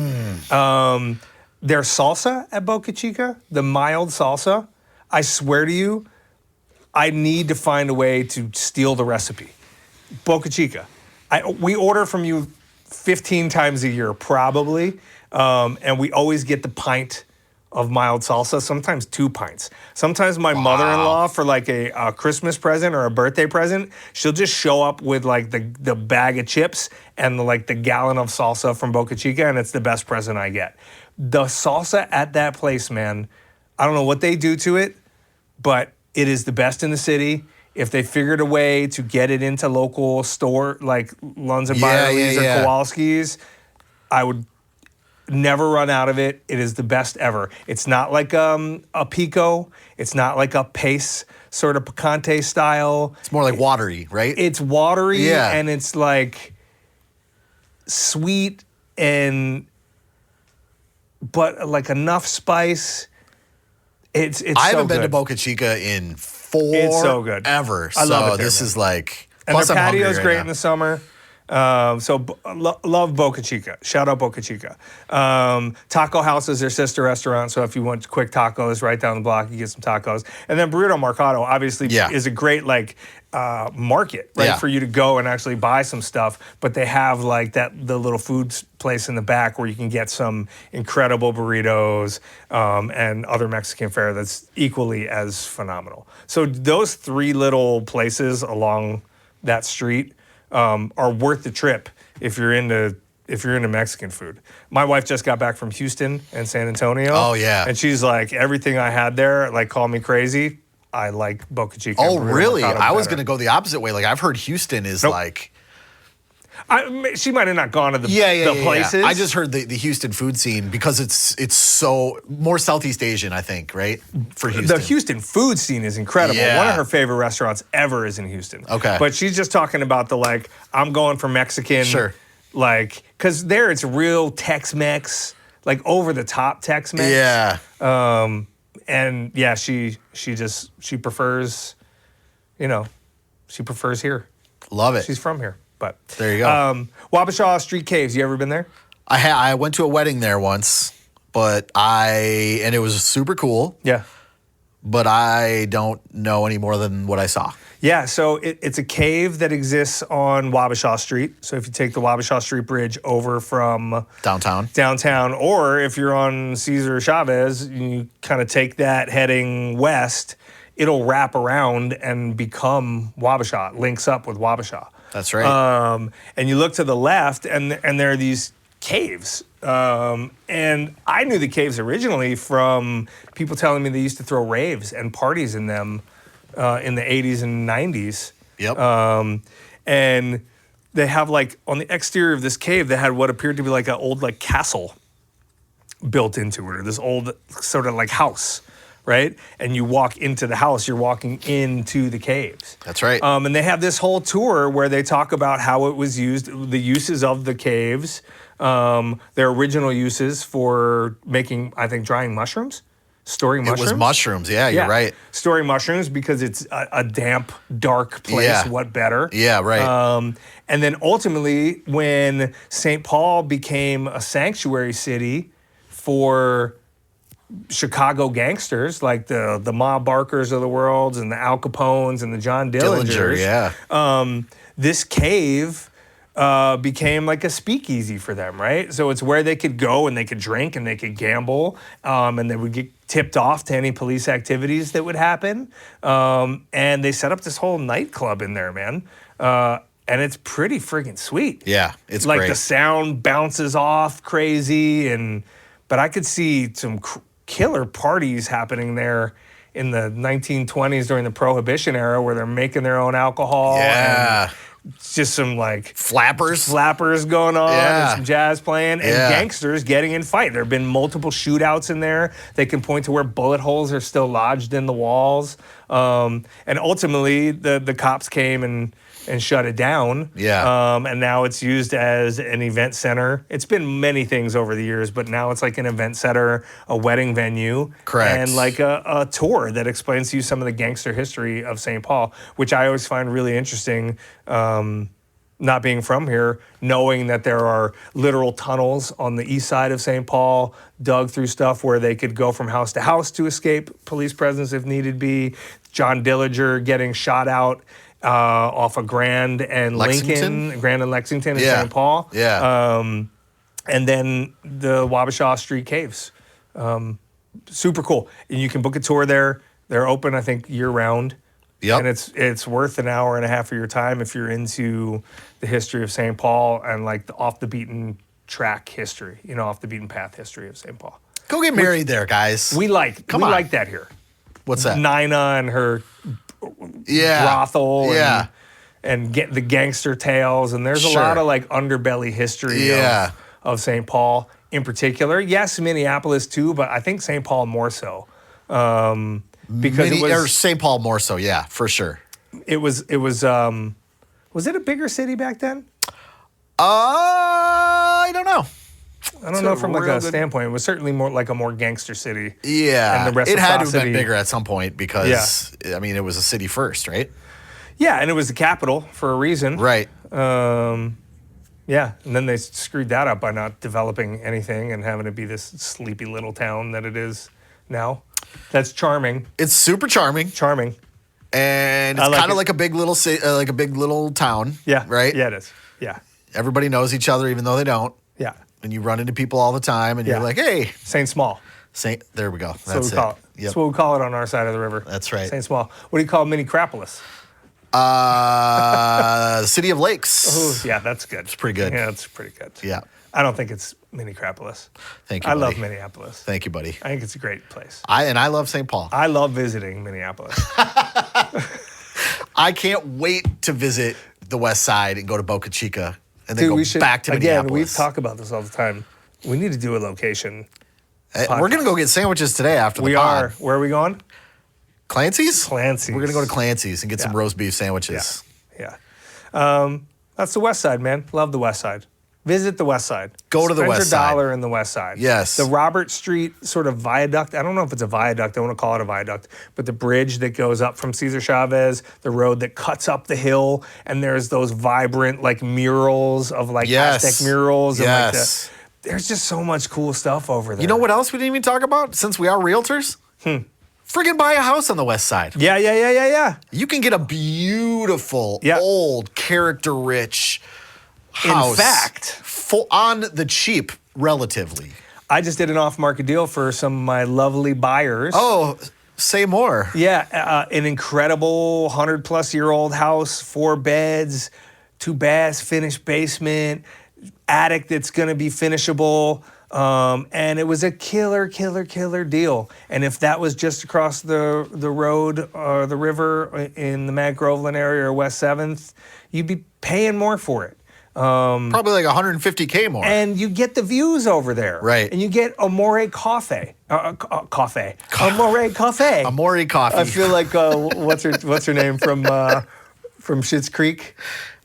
Speaker 1: Their salsa at Boca Chica, the mild salsa, I swear to you, I need to find a way to steal the recipe. Boca Chica. We order from you 15 times a year, probably, and we always get the pint of mild salsa, sometimes 2 pints. Sometimes my mother-in-law, for a Christmas present or a birthday present, she'll just show up with the bag of chips and the gallon of salsa from Boca Chica, and it's the best present I get. The salsa at that place, man, I don't know what they do to it, but it is the best in the city. If they figured a way to get it into local store like Lunds and Byerly's or Kowalski's, I would Never run out of it. It is the best ever. It's not like a pico. It's not like a pace sort of picante style.
Speaker 2: It's more like watery, right?
Speaker 1: It's watery
Speaker 2: Yeah.
Speaker 1: and it's like sweet but like enough spice. It's
Speaker 2: I haven't
Speaker 1: so
Speaker 2: been to
Speaker 1: good.
Speaker 2: Boca Chica in forever.
Speaker 1: It's so good.
Speaker 2: Ever.
Speaker 1: I love it
Speaker 2: So
Speaker 1: there,
Speaker 2: this
Speaker 1: man.
Speaker 2: is like,
Speaker 1: And
Speaker 2: plus
Speaker 1: their
Speaker 2: I'm hungry
Speaker 1: patio's
Speaker 2: right
Speaker 1: great
Speaker 2: now.
Speaker 1: in the summer. Love Boca Chica. Shout out Boca Chica. Taco House is their sister restaurant. So if you want quick tacos right down the block, you get some tacos. And then Burrito Mercado obviously
Speaker 2: Yeah.
Speaker 1: is a great market, right?
Speaker 2: Yeah.
Speaker 1: For you to go and actually buy some stuff. But they have like the little food place in the back where you can get some incredible burritos and other Mexican fare that's equally as phenomenal. So those 3 little places along that street are worth the trip if you're into Mexican food. My wife just got back from Houston and San Antonio.
Speaker 2: Oh, yeah.
Speaker 1: And she's like, everything I had there, like, call me crazy. I like Boca Chica.
Speaker 2: Oh,
Speaker 1: and Burrito
Speaker 2: really?
Speaker 1: Mercado
Speaker 2: I was
Speaker 1: better.
Speaker 2: going to go the opposite way. Like, I've heard Houston is
Speaker 1: Nope.
Speaker 2: like...
Speaker 1: She might have not gone to the places.
Speaker 2: I just heard the Houston food scene because it's so more Southeast Asian, I think, right? For Houston.
Speaker 1: The Houston food scene is incredible.
Speaker 2: Yeah.
Speaker 1: One of her favorite restaurants ever is in Houston.
Speaker 2: Okay.
Speaker 1: But she's just talking about I'm going for Mexican.
Speaker 2: Sure.
Speaker 1: Because there it's real Tex-Mex, like over the top Tex-Mex.
Speaker 2: Yeah.
Speaker 1: And yeah, she prefers, she prefers here.
Speaker 2: Love it.
Speaker 1: She's from here. But
Speaker 2: There you go.
Speaker 1: Wabasha Street Caves, you ever been there?
Speaker 2: I went to a wedding there once, and it was super cool,
Speaker 1: Yeah.
Speaker 2: but I don't know any more than what I saw.
Speaker 1: Yeah, so it's a cave that exists on Wabasha Street. So if you take the Wabasha Street Bridge over from
Speaker 2: Downtown.
Speaker 1: or if you're on Ceasar Chavez, you kind of take that heading west, it'll wrap around and become Wabasha, links up with Wabasha.
Speaker 2: That's right.
Speaker 1: And you look to the left, and there are these caves. And I knew the caves originally from people telling me they used to throw raves and parties in them in the 80s and 90s.
Speaker 2: Yep.
Speaker 1: And they have on the exterior of this cave, they had what appeared to be like an old castle built into it, or this old sort of house. Right? And you walk into the house, you're walking into the caves.
Speaker 2: That's right.
Speaker 1: And they have this whole tour where they talk about how it was used, the uses of the caves, their original uses for making, I think, drying mushrooms, storing mushrooms.
Speaker 2: It was mushrooms. Yeah, you're right.
Speaker 1: Storing mushrooms because it's a damp, dark place.
Speaker 2: Yeah.
Speaker 1: What better?
Speaker 2: Yeah, right.
Speaker 1: And then ultimately, when St. Paul became a sanctuary city for Chicago gangsters like the Ma Barkers of the world and the Al Capones and the John Dillingers.
Speaker 2: Yeah.
Speaker 1: This cave became like a speakeasy for them, right? So it's where they could go and they could drink and they could gamble, and they would get tipped off to any police activities that would happen. And they set up this whole nightclub in there, man. And it's pretty friggin' sweet.
Speaker 2: Yeah, it's
Speaker 1: like
Speaker 2: great.
Speaker 1: the sound bounces off crazy, but I could see some killer parties happening there in the 1920s during the Prohibition era where they're making their own alcohol.
Speaker 2: Yeah.
Speaker 1: And just some
Speaker 2: flappers
Speaker 1: going on
Speaker 2: Yeah.
Speaker 1: and some jazz playing and
Speaker 2: Yeah.
Speaker 1: gangsters getting in fight. There have been multiple shootouts in there. They can point to where bullet holes are still lodged in the walls. And ultimately the cops came and shut it down.
Speaker 2: Yeah.
Speaker 1: And now it's used as an event center. It's been many things over the years, but now it's like an event center, a wedding venue.
Speaker 2: Correct.
Speaker 1: And like a tour that explains to you some of the gangster history of St. Paul, which I always find really interesting, not being from here, knowing that there are literal tunnels on the east side of St. Paul, dug through stuff where they could go from house to house to escape police presence if needed be. John Dillinger getting shot out off of Grand and
Speaker 2: Lexington?
Speaker 1: Lexington in
Speaker 2: Yeah.
Speaker 1: St. Paul.
Speaker 2: Yeah.
Speaker 1: And then the Wabasha Street Caves. Super cool. And you can book a tour there. They're open, I think, year round.
Speaker 2: Yep.
Speaker 1: And it's worth an hour and a half of your time if you're into the history of St. Paul and like the off the beaten track history, off the beaten path history of St. Paul.
Speaker 2: Go get married there, guys.
Speaker 1: We like that here.
Speaker 2: What's that?
Speaker 1: Nina and her brothel and get the gangster tales, and there's a lot of like underbelly history of St. Paul in particular. Yes, Minneapolis too, but I think St. Paul more so. Because
Speaker 2: or St. Paul more so, yeah, for sure.
Speaker 1: was it a bigger city back then?
Speaker 2: I don't know.
Speaker 1: I don't know from like a standpoint. It was certainly more like a more gangster city.
Speaker 2: Yeah,
Speaker 1: and the
Speaker 2: it had to have been
Speaker 1: reciprocity.
Speaker 2: bigger at some point because, I mean, it was a city first, right?
Speaker 1: Yeah, and it was the capital for a reason.
Speaker 2: Right.
Speaker 1: Yeah, and then they screwed that up by not developing anything and having it be this sleepy little town that it is now. That's charming.
Speaker 2: It's super charming, and it's
Speaker 1: like
Speaker 2: kind of
Speaker 1: it.
Speaker 2: like a big little like a big little town.
Speaker 1: Yeah.
Speaker 2: Right.
Speaker 1: Yeah, it is. Yeah.
Speaker 2: Everybody knows each other, even though they don't.
Speaker 1: Yeah.
Speaker 2: And you run into people all the time, and
Speaker 1: Yeah.
Speaker 2: you're like, "Hey,
Speaker 1: Saint Small.
Speaker 2: There we go.
Speaker 1: That's what
Speaker 2: That's
Speaker 1: we call it.
Speaker 2: Yep.
Speaker 1: That's what we call it on our side of the river.
Speaker 2: That's right.
Speaker 1: Saint Small. What do you call Minneapolis?
Speaker 2: The City of Lakes.
Speaker 1: Oh, yeah, that's good. It's
Speaker 2: pretty good.
Speaker 1: Yeah, it's pretty good.
Speaker 2: Yeah.
Speaker 1: I don't think it's Minneapolis.
Speaker 2: Thank you.
Speaker 1: I
Speaker 2: buddy.
Speaker 1: love Minneapolis.
Speaker 2: Thank you, buddy.
Speaker 1: I think it's a great place.
Speaker 2: I love St. Paul.
Speaker 1: I love visiting Minneapolis.
Speaker 2: I can't wait to visit the West Side and go to Boca Chica and then
Speaker 1: Dude,
Speaker 2: go
Speaker 1: we should,
Speaker 2: back to
Speaker 1: again,
Speaker 2: Minneapolis.
Speaker 1: we talk about this all the time. We need to do a location.
Speaker 2: We're gonna go get sandwiches today after the
Speaker 1: We
Speaker 2: pod.
Speaker 1: are. Where are we going?
Speaker 2: Clancy's.
Speaker 1: Clancy's.
Speaker 2: We're gonna go to Clancy's and get some
Speaker 1: Yeah.
Speaker 2: roast beef sandwiches.
Speaker 1: Yeah. That's the West Side, man. Love the West Side. Visit the West Side.
Speaker 2: Go to the
Speaker 1: Spend
Speaker 2: West
Speaker 1: your
Speaker 2: Side.
Speaker 1: dollar in the West Side.
Speaker 2: Yes.
Speaker 1: The Robert Street sort of viaduct. I don't know if it's a viaduct. I want to call it a viaduct. But the bridge that goes up from Ceasar Chavez, the road that cuts up the hill, and there's those vibrant like murals of like
Speaker 2: Yes.
Speaker 1: Aztec murals. And like
Speaker 2: Yes.
Speaker 1: there's just so much cool stuff over there.
Speaker 2: You know what else we didn't even talk about? Since we are realtors, friggin' buy a house on the West Side.
Speaker 1: Yeah.
Speaker 2: You can get a beautiful,
Speaker 1: Yeah.
Speaker 2: old, character-rich house.
Speaker 1: In fact,
Speaker 2: full on the cheap, relatively.
Speaker 1: I just did an off-market deal for some of my lovely buyers.
Speaker 2: Oh, say more.
Speaker 1: Yeah, an incredible 100-plus-year-old house, 4 beds, 2 baths, finished basement, attic that's going to be finishable. And it was a killer deal. And if that was just across the road or the river in the Matt Groveland area or West 7th, you'd be paying more for it.
Speaker 2: Probably like 150K more.
Speaker 1: And you get the views over there.
Speaker 2: Right.
Speaker 1: And you get Amore Coffee. Amore Coffee.
Speaker 2: Amore Coffee.
Speaker 1: I feel like what's her name from Schitt's Creek?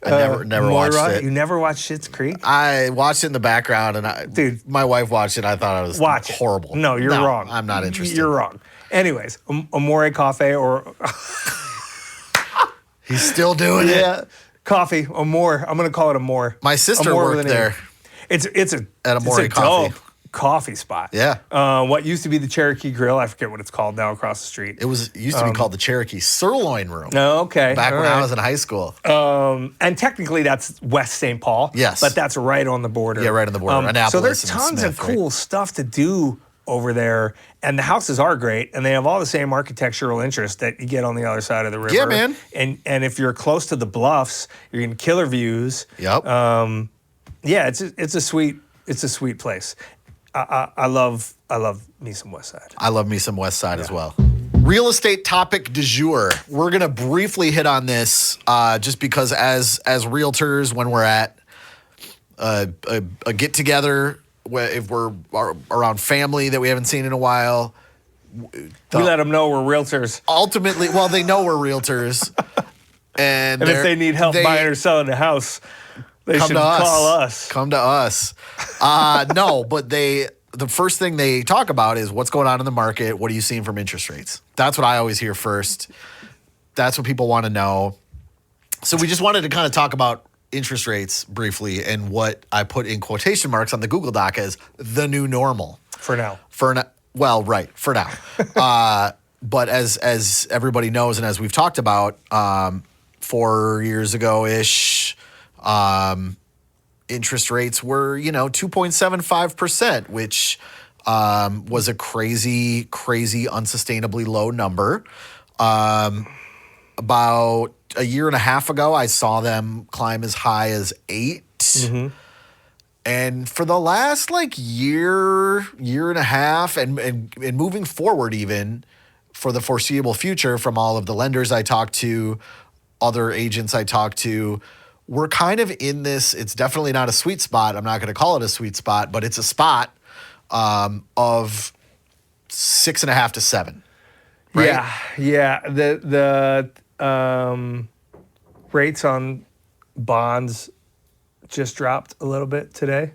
Speaker 2: I never watched
Speaker 1: Moira.
Speaker 2: it.
Speaker 1: You never watched Schitt's Creek?
Speaker 2: I watched it in the background, and
Speaker 1: Dude.
Speaker 2: my wife watched it. I thought it was
Speaker 1: Watch it.
Speaker 2: horrible.
Speaker 1: No, you're wrong.
Speaker 2: I'm not interested.
Speaker 1: You're wrong. Anyways, Amore Coffee or
Speaker 2: He's still doing it.
Speaker 1: coffee. Amore. I'm gonna call it Amore.
Speaker 2: My sister
Speaker 1: Amore
Speaker 2: worked
Speaker 1: with an E.
Speaker 2: there.
Speaker 1: It's a
Speaker 2: At Amore
Speaker 1: it's a
Speaker 2: Coffee.
Speaker 1: dope coffee spot.
Speaker 2: Yeah.
Speaker 1: What used to be the Cherokee Grill, I forget what it's called now across the street.
Speaker 2: It used to be called the Cherokee Sirloin Room.
Speaker 1: No, okay.
Speaker 2: Back
Speaker 1: all
Speaker 2: when I
Speaker 1: right.
Speaker 2: was in high school.
Speaker 1: And technically that's West St. Paul.
Speaker 2: Yes.
Speaker 1: But that's right on the border.
Speaker 2: Yeah, right on the border.
Speaker 1: So
Speaker 2: Annapolis
Speaker 1: there's
Speaker 2: and
Speaker 1: tons
Speaker 2: Smith,
Speaker 1: of cool stuff to do over there. And the houses are great. And they have all the same architectural interest that you get on the other side of the river.
Speaker 2: Yeah, man.
Speaker 1: And if you're close to the bluffs, you're getting killer views.
Speaker 2: Yep.
Speaker 1: Yeah, it's a sweet place. I love me some West Side.
Speaker 2: I love me some West Side as well. Real estate topic du jour. We're going to briefly hit on this just because as realtors, when we're at a get-together, if we're around family that we haven't seen in a while,
Speaker 1: We let them know we're realtors.
Speaker 2: ultimately, well, they know we're realtors. And
Speaker 1: And if they need help buying or selling a house, they
Speaker 2: come
Speaker 1: should
Speaker 2: to us.
Speaker 1: call us.
Speaker 2: Come to us. No, but the first thing they talk about is what's going on in the market. What are you seeing from interest rates? That's what I always hear first. That's what people want to know. So we just wanted to kind of talk about interest rates briefly and what I put in quotation marks on the Google Doc as the new normal.
Speaker 1: For now.
Speaker 2: For now. But as everybody knows and as we've talked about, 4 years ago-ish, interest rates were, 2.75%, which was a crazy, unsustainably low number. About a year and a half ago, I saw them climb as high as 8.
Speaker 1: Mm-hmm.
Speaker 2: And for the last year and a half, and moving forward even for the foreseeable future from all of the lenders I talked to, other agents I talked to, we're kind of in this, it's definitely not a sweet spot. I'm not going to call it a sweet spot, but it's a spot of 6.5 to 7. Right?
Speaker 1: Yeah. The rates on bonds just dropped a little bit today,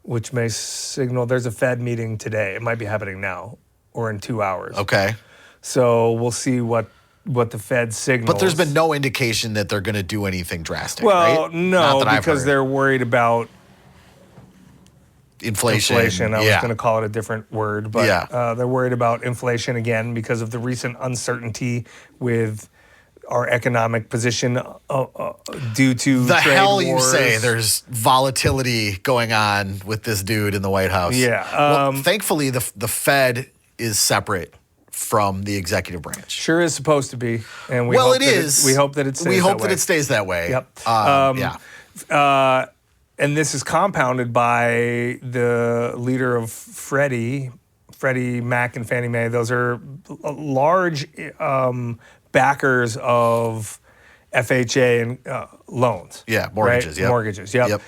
Speaker 1: which may signal there's a Fed meeting today. It might be happening now or in 2 hours.
Speaker 2: Okay.
Speaker 1: So we'll see what the Fed signals.
Speaker 2: But there's been no indication that they're going to do anything drastic,
Speaker 1: well,
Speaker 2: right?
Speaker 1: no,
Speaker 2: Not that I've
Speaker 1: because
Speaker 2: heard.
Speaker 1: they're worried about
Speaker 2: Inflation.
Speaker 1: I was going to call it a different word, but
Speaker 2: Yeah.
Speaker 1: they're worried about inflation again because of the recent uncertainty with our economic position due to
Speaker 2: The
Speaker 1: trade
Speaker 2: hell
Speaker 1: wars.
Speaker 2: you say there's volatility going on with this dude in the White House.
Speaker 1: Yeah,
Speaker 2: Well, thankfully, the Fed is separate from the executive branch.
Speaker 1: Sure is supposed to be, and we
Speaker 2: Well,
Speaker 1: hope
Speaker 2: it
Speaker 1: that
Speaker 2: is.
Speaker 1: we hope that it stays
Speaker 2: We hope
Speaker 1: that
Speaker 2: that
Speaker 1: way.
Speaker 2: it stays that way.
Speaker 1: Yep.
Speaker 2: Yeah.
Speaker 1: And this is compounded by the leader of Freddie Mac and Fannie Mae. Those are large backers of FHA and loans.
Speaker 2: Yeah, mortgages,
Speaker 1: Right?
Speaker 2: yep.
Speaker 1: Mortgages, yep.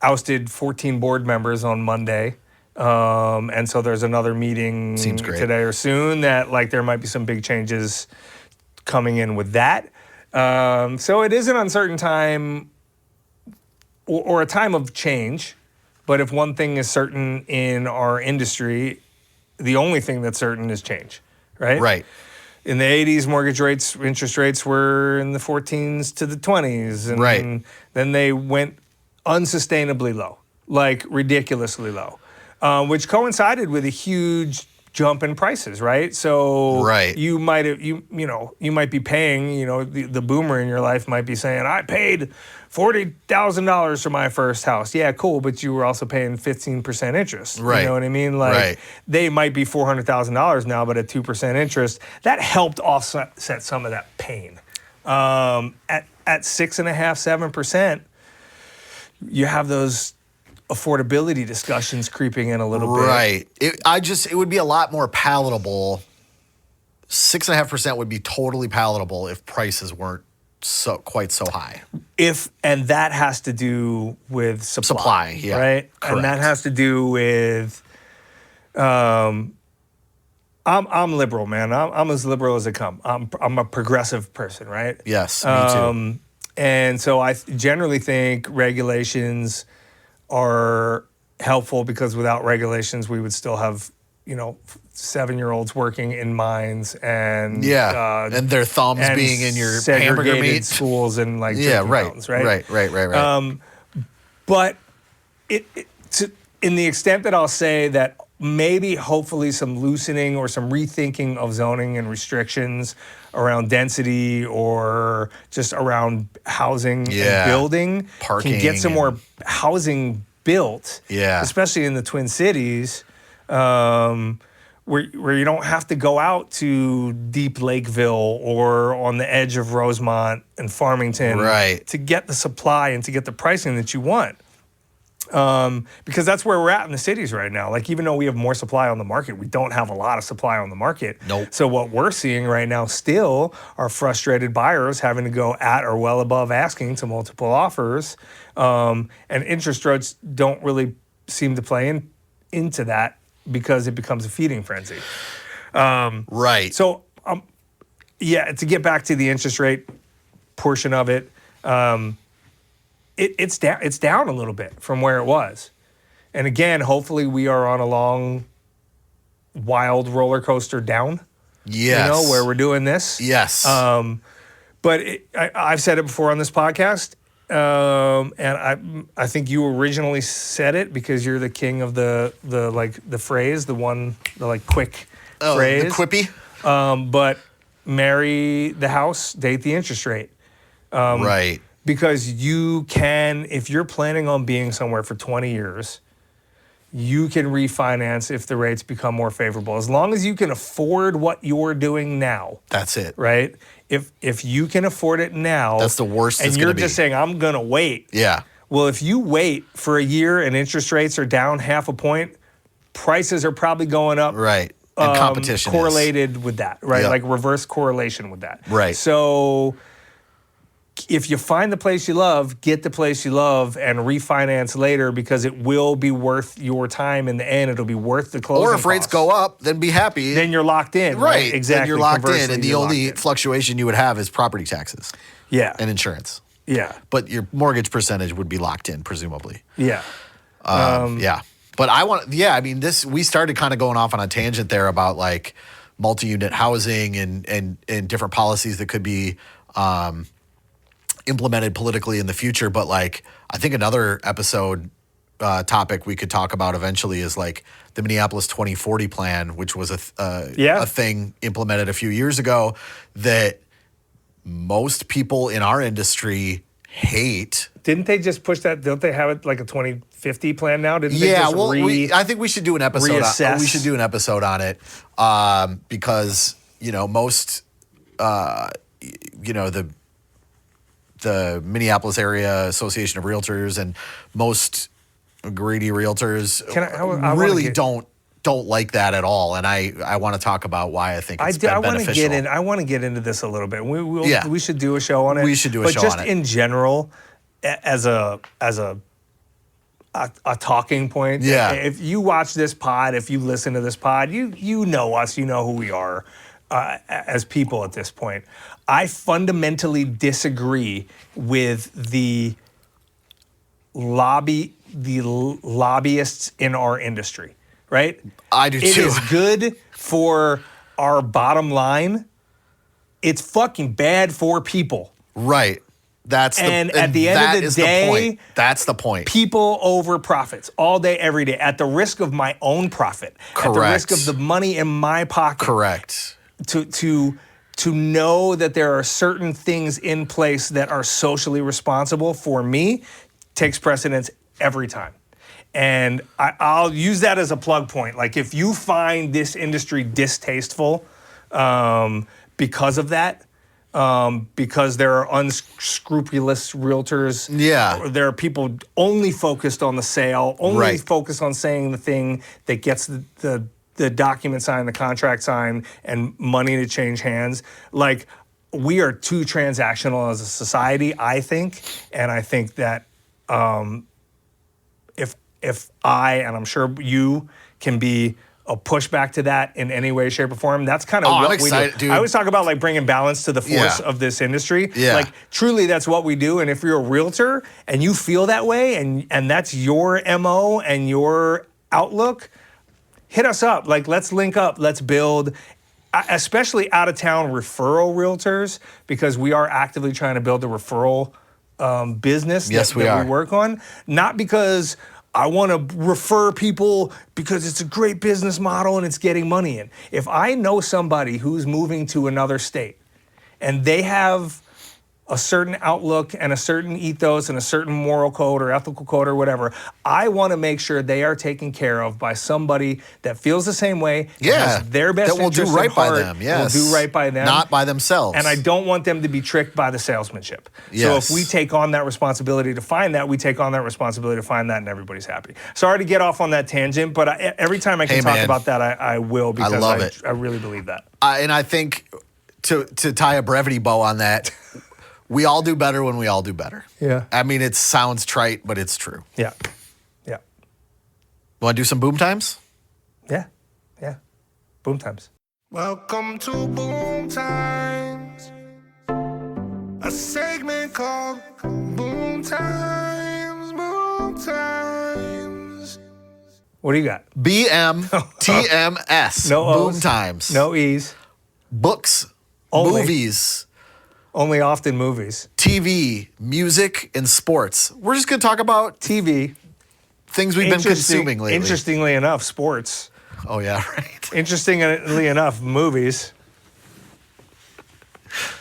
Speaker 1: Ousted 14 board members on Monday. And so there's another meeting
Speaker 2: Seems great.
Speaker 1: today or soon that like there might be some big changes coming in with that. So it is an uncertain time or a time of change. But if one thing is certain in our industry, the only thing that's certain is change, right?
Speaker 2: Right.
Speaker 1: In the 80s, interest rates were in the 14s to the 20s. And
Speaker 2: Right.
Speaker 1: then they went unsustainably low, like ridiculously low, which coincided with a huge jump in prices, right? So
Speaker 2: Right.
Speaker 1: you might have, you might be paying, the boomer in your life might be saying, I paid $40,000 for my first house. Yeah, cool, but you were also paying 15% interest.
Speaker 2: Right.
Speaker 1: You know what I mean? Like
Speaker 2: Right.
Speaker 1: they might be $400,000 now, but at 2% interest, that helped offset some of that pain. At 6.5%, 7%, you have those affordability discussions creeping in a little bit.
Speaker 2: Right. It would be a lot more palatable. 6.5% would be totally palatable if prices weren't quite so high.
Speaker 1: And that has to do with supply.
Speaker 2: Supply, yeah,
Speaker 1: Right?
Speaker 2: correct.
Speaker 1: And that has to do with I'm liberal, man. I'm as liberal as it come. I'm a progressive person, right?
Speaker 2: Yes, me too.
Speaker 1: And so I generally think regulations are helpful because without regulations, we would still have, 7-year-olds working in mines and
Speaker 2: And their thumbs
Speaker 1: and
Speaker 2: being in your hamburger
Speaker 1: segregated
Speaker 2: meat.
Speaker 1: schools and like
Speaker 2: Yeah,
Speaker 1: drinking
Speaker 2: right,
Speaker 1: fountains, right?
Speaker 2: Right.
Speaker 1: But in the extent that I'll say that maybe hopefully some loosening or some rethinking of zoning and restrictions around density or just around housing
Speaker 2: Yeah.
Speaker 1: and building
Speaker 2: Parking
Speaker 1: can get some more housing built,
Speaker 2: Yeah.
Speaker 1: especially in the Twin Cities, where you don't have to go out to deep Lakeville or on the edge of Rosemont and Farmington
Speaker 2: Right.
Speaker 1: to get the supply and to get the pricing that you want. Because that's where we're at in the cities right now. Like, even though we have more supply on the market, we don't have a lot of supply on the market.
Speaker 2: Nope.
Speaker 1: So what we're seeing right now still are frustrated buyers having to go at or well above asking to multiple offers. And interest rates don't really seem to play into that because it becomes a feeding frenzy.
Speaker 2: Right.
Speaker 1: So, to get back to the interest rate portion of it, it's down. It's down a little bit from where it was, and again, hopefully, we are on a long, wild roller coaster down.
Speaker 2: Yes.
Speaker 1: Where we're doing this.
Speaker 2: Yes.
Speaker 1: But I've said it before on this podcast, and I think you originally said it because you're the king of the phrase, the quick phrase,
Speaker 2: the quippy.
Speaker 1: But marry the house, date the interest rate.
Speaker 2: Right.
Speaker 1: Because you can, if you're planning on being somewhere for 20 years, you can refinance if the rates become more favorable. As long as you can afford what you're doing now.
Speaker 2: That's it.
Speaker 1: Right? If you can afford it now.
Speaker 2: That's the worst
Speaker 1: and
Speaker 2: it's
Speaker 1: you're
Speaker 2: gonna be.
Speaker 1: just saying, I'm going to wait.
Speaker 2: Yeah.
Speaker 1: Well, if you wait for a year and interest rates are down 0.5 point, prices are probably going up.
Speaker 2: Right. And competition
Speaker 1: correlated with that, right?
Speaker 2: Yep.
Speaker 1: Like reverse correlation with that.
Speaker 2: Right.
Speaker 1: So if you find the place you love, get the place you love and refinance later because it will be worth your time in the end. It'll be worth the closing
Speaker 2: Or if rates
Speaker 1: costs.
Speaker 2: go up, then be happy.
Speaker 1: Then you're locked in.
Speaker 2: right.
Speaker 1: Exactly.
Speaker 2: Then you're locked in.
Speaker 1: Conversely,
Speaker 2: And the
Speaker 1: you're locked
Speaker 2: only
Speaker 1: in.
Speaker 2: fluctuation you would have is property taxes
Speaker 1: Yeah.
Speaker 2: and insurance.
Speaker 1: Yeah.
Speaker 2: But your mortgage percentage would be locked in, presumably.
Speaker 1: Yeah.
Speaker 2: Yeah. But I mean, we started kind of going off on a tangent there about like multi-unit housing and different policies that could be implemented politically in the future. But like, I think another episode topic we could talk about eventually is like the Minneapolis 2040 plan, which was a thing implemented a few years ago that most people in our industry hate.
Speaker 1: Didn't they just push that? Don't they have it like a 2050 plan now? Didn't they
Speaker 2: Yeah,
Speaker 1: just
Speaker 2: well, I think we should do an episode.
Speaker 1: reassess?
Speaker 2: We should do an episode on it because most, the Minneapolis Area Association of Realtors and most greedy realtors
Speaker 1: I wanna
Speaker 2: really
Speaker 1: get-
Speaker 2: don't like that at all. And I want to talk about why I think it's been
Speaker 1: I want to
Speaker 2: beneficial.
Speaker 1: get in. I want to get into this a little bit.
Speaker 2: Yeah.
Speaker 1: We should do a show on it.
Speaker 2: We should do a show
Speaker 1: But just
Speaker 2: on it.
Speaker 1: in general, as a talking point.
Speaker 2: Yeah.
Speaker 1: If you watch this pod, if you listen to this pod, you know us. You know who we are as people at this point. I fundamentally disagree with the lobbyists in our industry. Right?
Speaker 2: I do
Speaker 1: It
Speaker 2: too.
Speaker 1: is good for our bottom line. It's fucking bad for people.
Speaker 2: Right. At the end of the day,
Speaker 1: point.
Speaker 2: That's the point.
Speaker 1: People over profits all day, every day, at the risk of my own profit, at the risk of the money in my pocket.
Speaker 2: Correct.
Speaker 1: To know that there are certain things in place that are socially responsible for me takes precedence every time. And I'll use that as a plug point. Like if you find this industry distasteful because of that, because there are unscrupulous realtors.
Speaker 2: Yeah.
Speaker 1: There are people only focused on the sale, only
Speaker 2: Right.
Speaker 1: focused on saying the thing that gets the document signed, the contract signed, and money to change hands. Like we are too transactional as a society, I think. And I think that if I, and I'm sure you, can be a pushback to that in any way, shape, or form, that's kind of
Speaker 2: I'm
Speaker 1: what
Speaker 2: excited,
Speaker 1: we do.
Speaker 2: dude.
Speaker 1: I always talk about like bringing balance to the force
Speaker 2: Yeah.
Speaker 1: of this industry.
Speaker 2: Yeah.
Speaker 1: Like truly that's what we do. And if you're a realtor and you feel that way and that's your MO and your outlook, hit us up. Like let's link up, let's build, especially out of town referral realtors, because we are actively trying to build a referral business
Speaker 2: Yes,
Speaker 1: that
Speaker 2: we are.
Speaker 1: we work on. Not because I want to refer people because it's a great business model and it's getting money in. If I know somebody who's moving to another state and they have a certain outlook and a certain ethos and a certain moral code or ethical code or whatever, I want to make sure they are taken care of by somebody that feels the same way, that
Speaker 2: Yeah.
Speaker 1: has their best
Speaker 2: that will do
Speaker 1: interest
Speaker 2: right
Speaker 1: at
Speaker 2: by
Speaker 1: heart,
Speaker 2: them. Yes.
Speaker 1: will do right by them.
Speaker 2: Not by themselves.
Speaker 1: And I don't want them to be tricked by the salesmanship. So
Speaker 2: Yes.
Speaker 1: if we take on that responsibility to find that, we take on that responsibility to find that, and everybody's happy. Sorry to get off on that tangent, but every time I can
Speaker 2: Hey,
Speaker 1: talk
Speaker 2: man.
Speaker 1: about that, I will, because
Speaker 2: love it.
Speaker 1: I really believe that.
Speaker 2: And I think to tie a brevity bow on that, we all do better when we all do better.
Speaker 1: Yeah.
Speaker 2: I mean, it sounds trite, but it's true.
Speaker 1: Yeah. Yeah.
Speaker 2: Want to do some boom times?
Speaker 1: Yeah. Yeah. Boom times.
Speaker 3: Welcome to Boom Times, a segment called Boom Times, Boom Times.
Speaker 1: What do you got?
Speaker 2: BMTMS.
Speaker 1: No
Speaker 2: Boom
Speaker 1: O's.
Speaker 2: times.
Speaker 1: No E's.
Speaker 2: Books,
Speaker 1: Only.
Speaker 2: movies,
Speaker 1: Only often movies.
Speaker 2: TV, music, and sports. We're just going to talk about
Speaker 1: TV.
Speaker 2: things we've been consuming lately.
Speaker 1: Interestingly enough, sports.
Speaker 2: Oh, yeah, right.
Speaker 1: Interestingly enough, movies.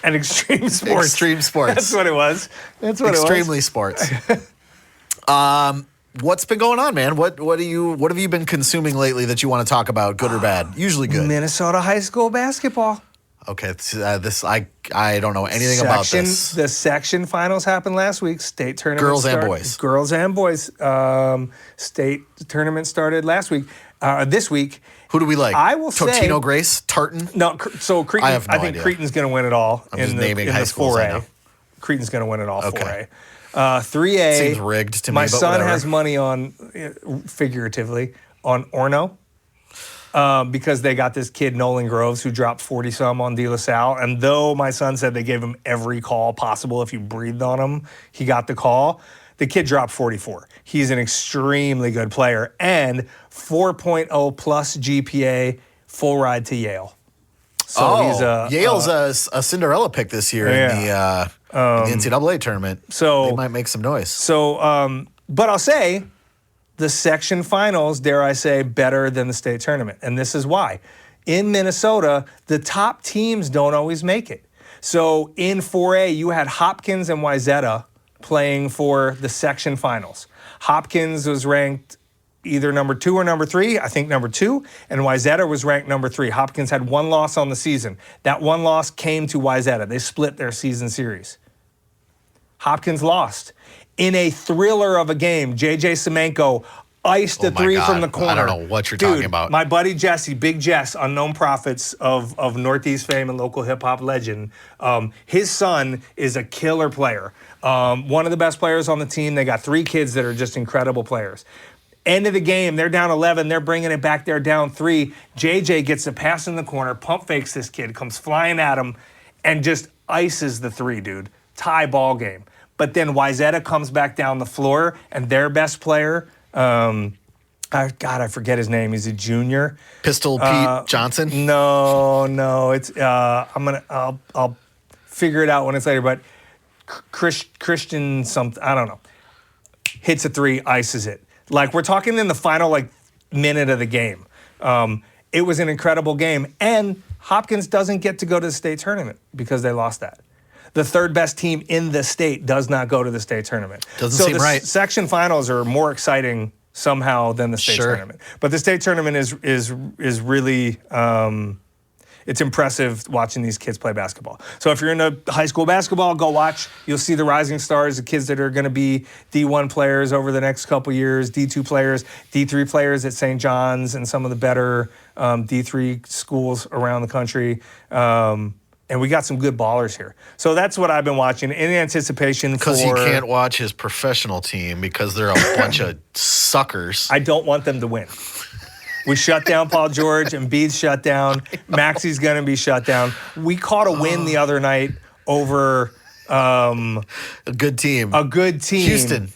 Speaker 1: And extreme sports.
Speaker 2: Extreme sports.
Speaker 1: That's what it was. That's what
Speaker 2: Extremely sports. What's been going on, man? What have you been consuming lately that you want to talk about, good or bad? Usually
Speaker 1: it was.
Speaker 2: good.
Speaker 1: Minnesota high school basketball.
Speaker 2: Okay, I don't know anything about this.
Speaker 1: The section finals happened last week. State tournament.
Speaker 2: Girls and boys.
Speaker 1: Girls and boys. State tournament started last week. This week.
Speaker 2: Who do we like?
Speaker 1: I will say-
Speaker 2: Totino Grace, Tartan.
Speaker 1: No, so Creighton.
Speaker 2: I have no
Speaker 1: I think
Speaker 2: idea.
Speaker 1: Creighton's going to win it all.
Speaker 2: I'm just naming high schools I know.
Speaker 1: Creighton's going to win it all.
Speaker 2: Okay.
Speaker 1: 4A. 3A.
Speaker 2: Seems rigged to me,
Speaker 1: My
Speaker 2: but
Speaker 1: son
Speaker 2: whatever.
Speaker 1: has money on, figuratively, on Orno. Because they got this kid, Nolan Groves, who dropped 40-some on De La Salle. And though my son said they gave him every call possible, if you breathed on him, he got the call. The kid dropped 44. He's an extremely good player. And 4.0 plus GPA, full ride to Yale. So he's
Speaker 2: Yale's a Cinderella pick this year in the NCAA tournament.
Speaker 1: So
Speaker 2: they might make some noise.
Speaker 1: So, but I'll say, the section finals, dare I say, better than the state tournament. And this is why. In Minnesota, the top teams don't always make it. So in 4A, you had Hopkins and Wayzata playing for the section finals. Hopkins was ranked either number 2 or number 3, I think number 2, and Wayzata was ranked number 3. Hopkins had 1 loss on the season. That 1 loss came to Wayzata. They split their season series. Hopkins lost. In a thriller of a game, J.J. Semenko iced a 3 from the corner.
Speaker 2: I don't know what you're talking about.
Speaker 1: My buddy Jesse, Big Jess, Unknown Prophets of Northeast fame and local hip-hop legend, his son is a killer player. One of the best players on the team. They got 3 kids that are just incredible players. End of the game, they're down 11. They're bringing it back. They're down 3. JJ gets a pass in the corner, pump fakes this kid, comes flying at him, and just ices the 3, dude. Tie ball game. But then Wayzata comes back down the floor, and their best player, I forget his name. He's a junior.
Speaker 2: Pistol Pete Johnson?
Speaker 1: No. It's I'll figure it out when it's later. But Christian something, I don't know. Hits a 3, ices it. Like, we're talking in the final minute of the game. It was an incredible game, and Hopkins doesn't get to go to the state tournament because they lost that. The 3rd best team in the state does not go to the state tournament.
Speaker 2: Doesn't seem right.
Speaker 1: Section finals are more exciting somehow than the state tournament. But the state tournament is really it's impressive watching these kids play basketball. So if you're into high school basketball, go watch. You'll see the rising stars, the kids that are going to be D1 players over the next couple years, D2 players, D3 players at St. John's and some of the better D3 schools around the country. And we got some good ballers here. So that's what I've been watching in anticipation for...
Speaker 2: Because you can't watch his professional team because they're a bunch of suckers.
Speaker 1: I don't want them to win. We shut down Paul George, Embiid's shut down, Maxi's going to be shut down. We caught a win the other night over...
Speaker 2: a good team. Houston.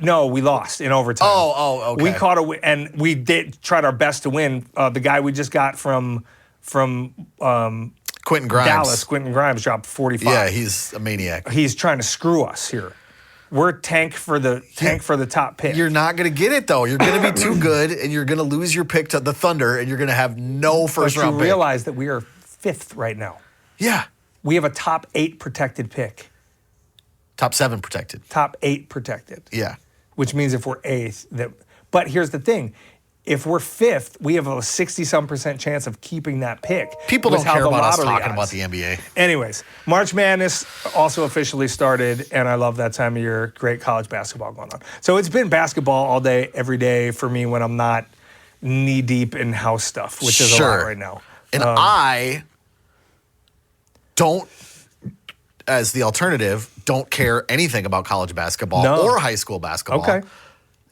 Speaker 1: No, we lost in overtime.
Speaker 2: Oh, okay.
Speaker 1: We caught a win, and we tried our best to win. The guy we just got from
Speaker 2: Quentin Grimes.
Speaker 1: Dallas, Quentin Grimes, dropped 45.
Speaker 2: Yeah, he's a maniac.
Speaker 1: He's trying to screw us here. We're tank for the top pick.
Speaker 2: You're not going to get it, though. You're going to be too good, and you're going to lose your pick to the Thunder, and you're going to have no first-round pick.
Speaker 1: You realize that we are 5th right now.
Speaker 2: Yeah.
Speaker 1: We have a top 8 protected pick.
Speaker 2: Top 7 protected.
Speaker 1: Top 8 protected.
Speaker 2: Yeah.
Speaker 1: Which means if we're 8th, but here's the thing. If we're 5th, we have a 60-some% chance of keeping that pick.
Speaker 2: People don't care about us talking about the NBA.
Speaker 1: Anyways, March Madness also officially started, and I love that time of year. Great college basketball going on. So it's been basketball all day, every day for me when I'm not knee-deep in house stuff, which is a lot right now.
Speaker 2: And I don't, as the alternative, don't care anything about college basketball or high school basketball.
Speaker 1: Okay.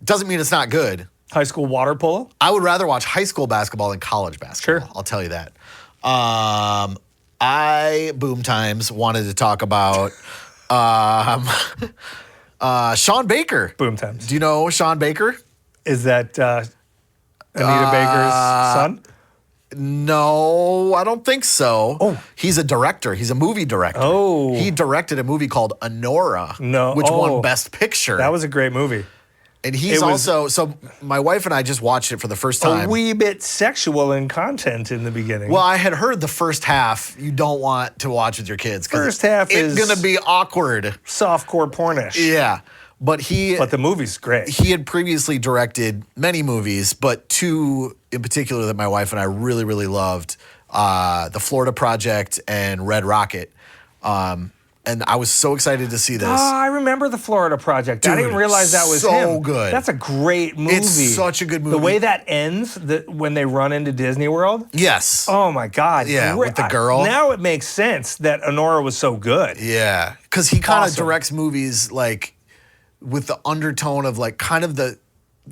Speaker 2: Doesn't mean it's not good.
Speaker 1: High school water polo?
Speaker 2: I would rather watch high school basketball than college basketball.
Speaker 1: Sure.
Speaker 2: I'll tell you that. BooMTimeS wanted to talk about Sean Baker.
Speaker 1: BooMTimeS.
Speaker 2: Do you know Sean Baker?
Speaker 1: Is that Anita Baker's son?
Speaker 2: No, I don't think so.
Speaker 1: Oh.
Speaker 2: He's a director. He's a movie director.
Speaker 1: Oh.
Speaker 2: He directed a movie called Honora, which won Best Picture.
Speaker 1: That was a great movie.
Speaker 2: And he's so my wife and I just watched it for the first time.
Speaker 1: A wee bit sexual in content in the beginning.
Speaker 2: Well, I had heard the first half you don't want to watch with your kids.
Speaker 1: First half
Speaker 2: is going to be awkward.
Speaker 1: Softcore pornish.
Speaker 2: Yeah. But
Speaker 1: the movie's great.
Speaker 2: He had previously directed many movies, but 2 in particular that my wife and I really, really loved, The Florida Project and Red Rocket. And I was so excited to see this.
Speaker 1: Oh, I remember the Florida Project. I
Speaker 2: Dude,
Speaker 1: didn't realize that was
Speaker 2: so
Speaker 1: him.
Speaker 2: good.
Speaker 1: That's a great movie.
Speaker 2: It's such a good movie.
Speaker 1: The way that ends, when they run into Disney World.
Speaker 2: Yes.
Speaker 1: Oh my God.
Speaker 2: Yeah, with the girl.
Speaker 1: Now it makes sense that Honora was so good.
Speaker 2: Yeah, because he kind of
Speaker 1: Awesome.
Speaker 2: directs movies like with the undertone of like kind of the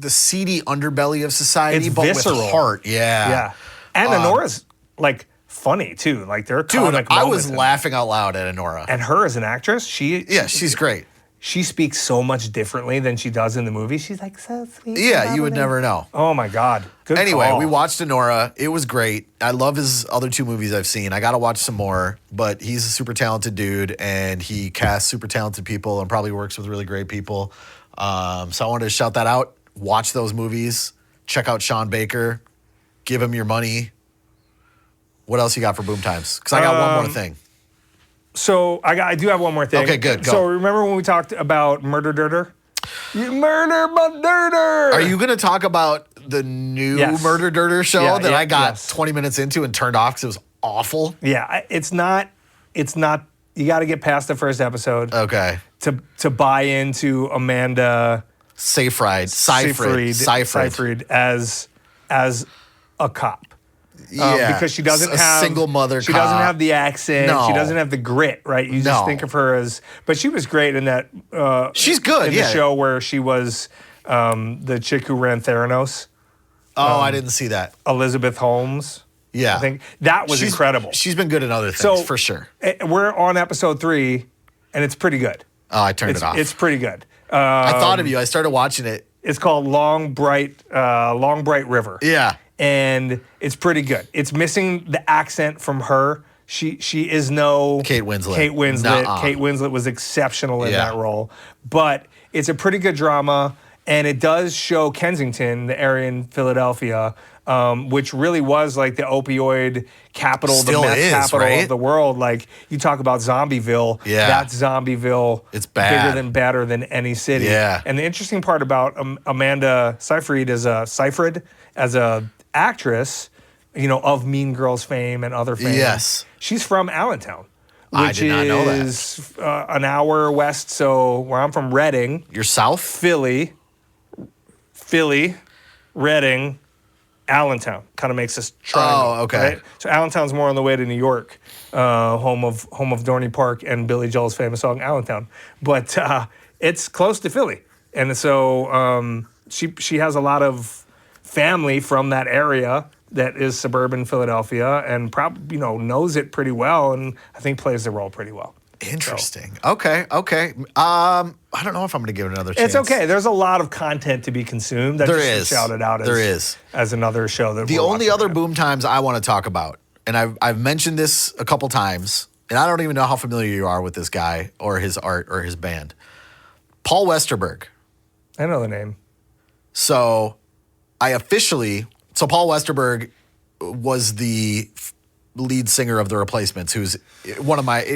Speaker 2: seedy underbelly of society,
Speaker 1: It's
Speaker 2: but
Speaker 1: visceral.
Speaker 2: with heart. Yeah.
Speaker 1: Yeah. And Honora's like funny too. Like they're
Speaker 2: Dude,
Speaker 1: comic
Speaker 2: I
Speaker 1: moments
Speaker 2: was
Speaker 1: in
Speaker 2: laughing out loud at Honora.
Speaker 1: And her as an actress,
Speaker 2: She's great.
Speaker 1: She speaks so much differently than she does in the movie. She's like so sweet.
Speaker 2: Yeah, you would never know.
Speaker 1: Oh my God. Good
Speaker 2: Anyway,
Speaker 1: call.
Speaker 2: we watched Honora. It was great. I love his other 2 movies I've seen. I got to watch some more, but he's a super talented dude, and he casts super talented people and probably works with really great people. So I wanted to shout that out. Watch those movies. Check out Sean Baker. Give him your money. What else you got for BooMTimeS? Because I got one more thing.
Speaker 1: So I do have one more thing.
Speaker 2: Okay, good, go.
Speaker 1: So remember when we talked about Murder Dirter? You murder my dirter.
Speaker 2: Are you going to talk about the new
Speaker 1: Yes.
Speaker 2: Murder Dirter show
Speaker 1: Yeah,
Speaker 2: that
Speaker 1: yeah,
Speaker 2: I got
Speaker 1: yes.
Speaker 2: 20 minutes into and turned off because it was awful?
Speaker 1: Yeah, it's not. You got to get past the first episode
Speaker 2: Okay.
Speaker 1: to buy into Amanda
Speaker 2: Seyfried
Speaker 1: as a cop.
Speaker 2: Yeah.
Speaker 1: Because she doesn't
Speaker 2: A
Speaker 1: have
Speaker 2: single mother
Speaker 1: She
Speaker 2: cop.
Speaker 1: doesn't have the accent.
Speaker 2: No.
Speaker 1: She doesn't have the grit, right? You just
Speaker 2: No.
Speaker 1: think of her as. But she was great in that.
Speaker 2: She's good,
Speaker 1: in
Speaker 2: yeah.
Speaker 1: the show where she was the chick who ran Theranos,
Speaker 2: Oh, I didn't see that.
Speaker 1: Elizabeth Holmes.
Speaker 2: Yeah.
Speaker 1: I think that was
Speaker 2: She's
Speaker 1: incredible.
Speaker 2: She's been good in other things,
Speaker 1: So
Speaker 2: for sure.
Speaker 1: We're on episode 3, and it's pretty good.
Speaker 2: Oh, I turned it off.
Speaker 1: It's pretty good.
Speaker 2: I thought of you. I started watching it.
Speaker 1: It's called Long Bright River.
Speaker 2: Yeah.
Speaker 1: And it's pretty good. It's missing the accent from her. She is no
Speaker 2: Kate Winslet. Nuh-uh.
Speaker 1: Kate Winslet was exceptional in
Speaker 2: Yeah.
Speaker 1: that role. But it's a pretty good drama, and it does show Kensington, the area in Philadelphia, which really was like the opioid capital,
Speaker 2: Still
Speaker 1: the meth
Speaker 2: is,
Speaker 1: capital
Speaker 2: right?
Speaker 1: of the world. Like you talk about Zombieville,
Speaker 2: Yeah.
Speaker 1: that's Zombieville.
Speaker 2: It's bad.
Speaker 1: Bigger than badder than any city.
Speaker 2: Yeah.
Speaker 1: And the interesting part about Amanda Seyfried as a actress, of Mean Girls fame and other fame.
Speaker 2: Yes.
Speaker 1: She's from Allentown,
Speaker 2: I
Speaker 1: which
Speaker 2: did not know that.
Speaker 1: is an hour west. So where I'm from, Reading,
Speaker 2: You're south?
Speaker 1: Philly, Reading, Allentown. Kind of makes this triangle.
Speaker 2: Oh, okay.
Speaker 1: Right? So Allentown's more on the way to New York, home of Dorney Park and Billy Joel's famous song Allentown. But it's close to Philly, and so she has a lot of family from that area that is suburban Philadelphia, and probably knows it pretty well, and I think plays the role pretty well.
Speaker 2: Interesting. Okay. I don't know if I'm going to give it another chance.
Speaker 1: It's okay. There's a lot of content to be consumed. I
Speaker 2: There
Speaker 1: just
Speaker 2: is.
Speaker 1: shout it out as,
Speaker 2: There is.
Speaker 1: as another show that
Speaker 2: The
Speaker 1: we're
Speaker 2: only
Speaker 1: watching
Speaker 2: other
Speaker 1: right now.
Speaker 2: BooMTimeS I want to talk about, and I've mentioned this a couple times, and I don't even know how familiar you are with this guy or his art or his band. Paul Westerberg.
Speaker 1: I know the name.
Speaker 2: So Paul Westerberg was the lead singer of The Replacements, who's